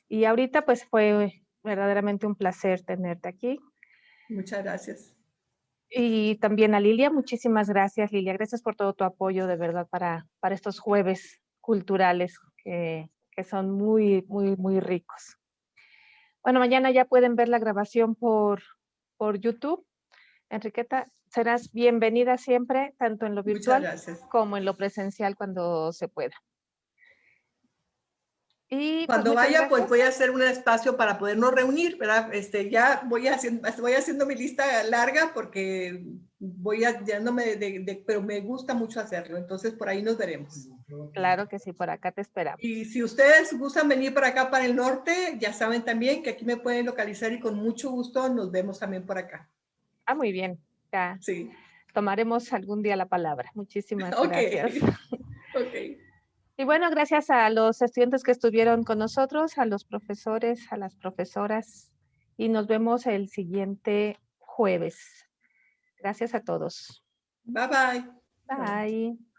Y ahorita pues fue verdaderamente un placer tenerte aquí. Muchas gracias. Y también a Lilia, muchísimas gracias, Lilia. Gracias por todo tu apoyo, de verdad, para estos jueves culturales que son muy, muy, muy ricos. Bueno, mañana ya pueden ver la grabación por YouTube. Enriqueta, serás bienvenida siempre, tanto en lo Muchas virtual gracias. como en lo presencial cuando se pueda. Y Cuando pues, vaya, pues voy a hacer un espacio para podernos reunir, ¿verdad? Ya voy haciendo mi lista larga porque voy llenándome pero me gusta mucho hacerlo. Entonces, por ahí nos veremos. Claro que sí, por acá te esperamos. Y si ustedes gustan venir para acá, para el norte, ya saben también que aquí me pueden localizar y con mucho gusto nos vemos también por acá. Ah, muy bien. Ya sí. Tomaremos algún día la palabra. Muchísimas gracias. Ok. Y bueno, gracias a los estudiantes que estuvieron con nosotros, a los profesores, a las profesoras, y nos vemos el siguiente jueves. Gracias a todos. Bye, bye. Bye.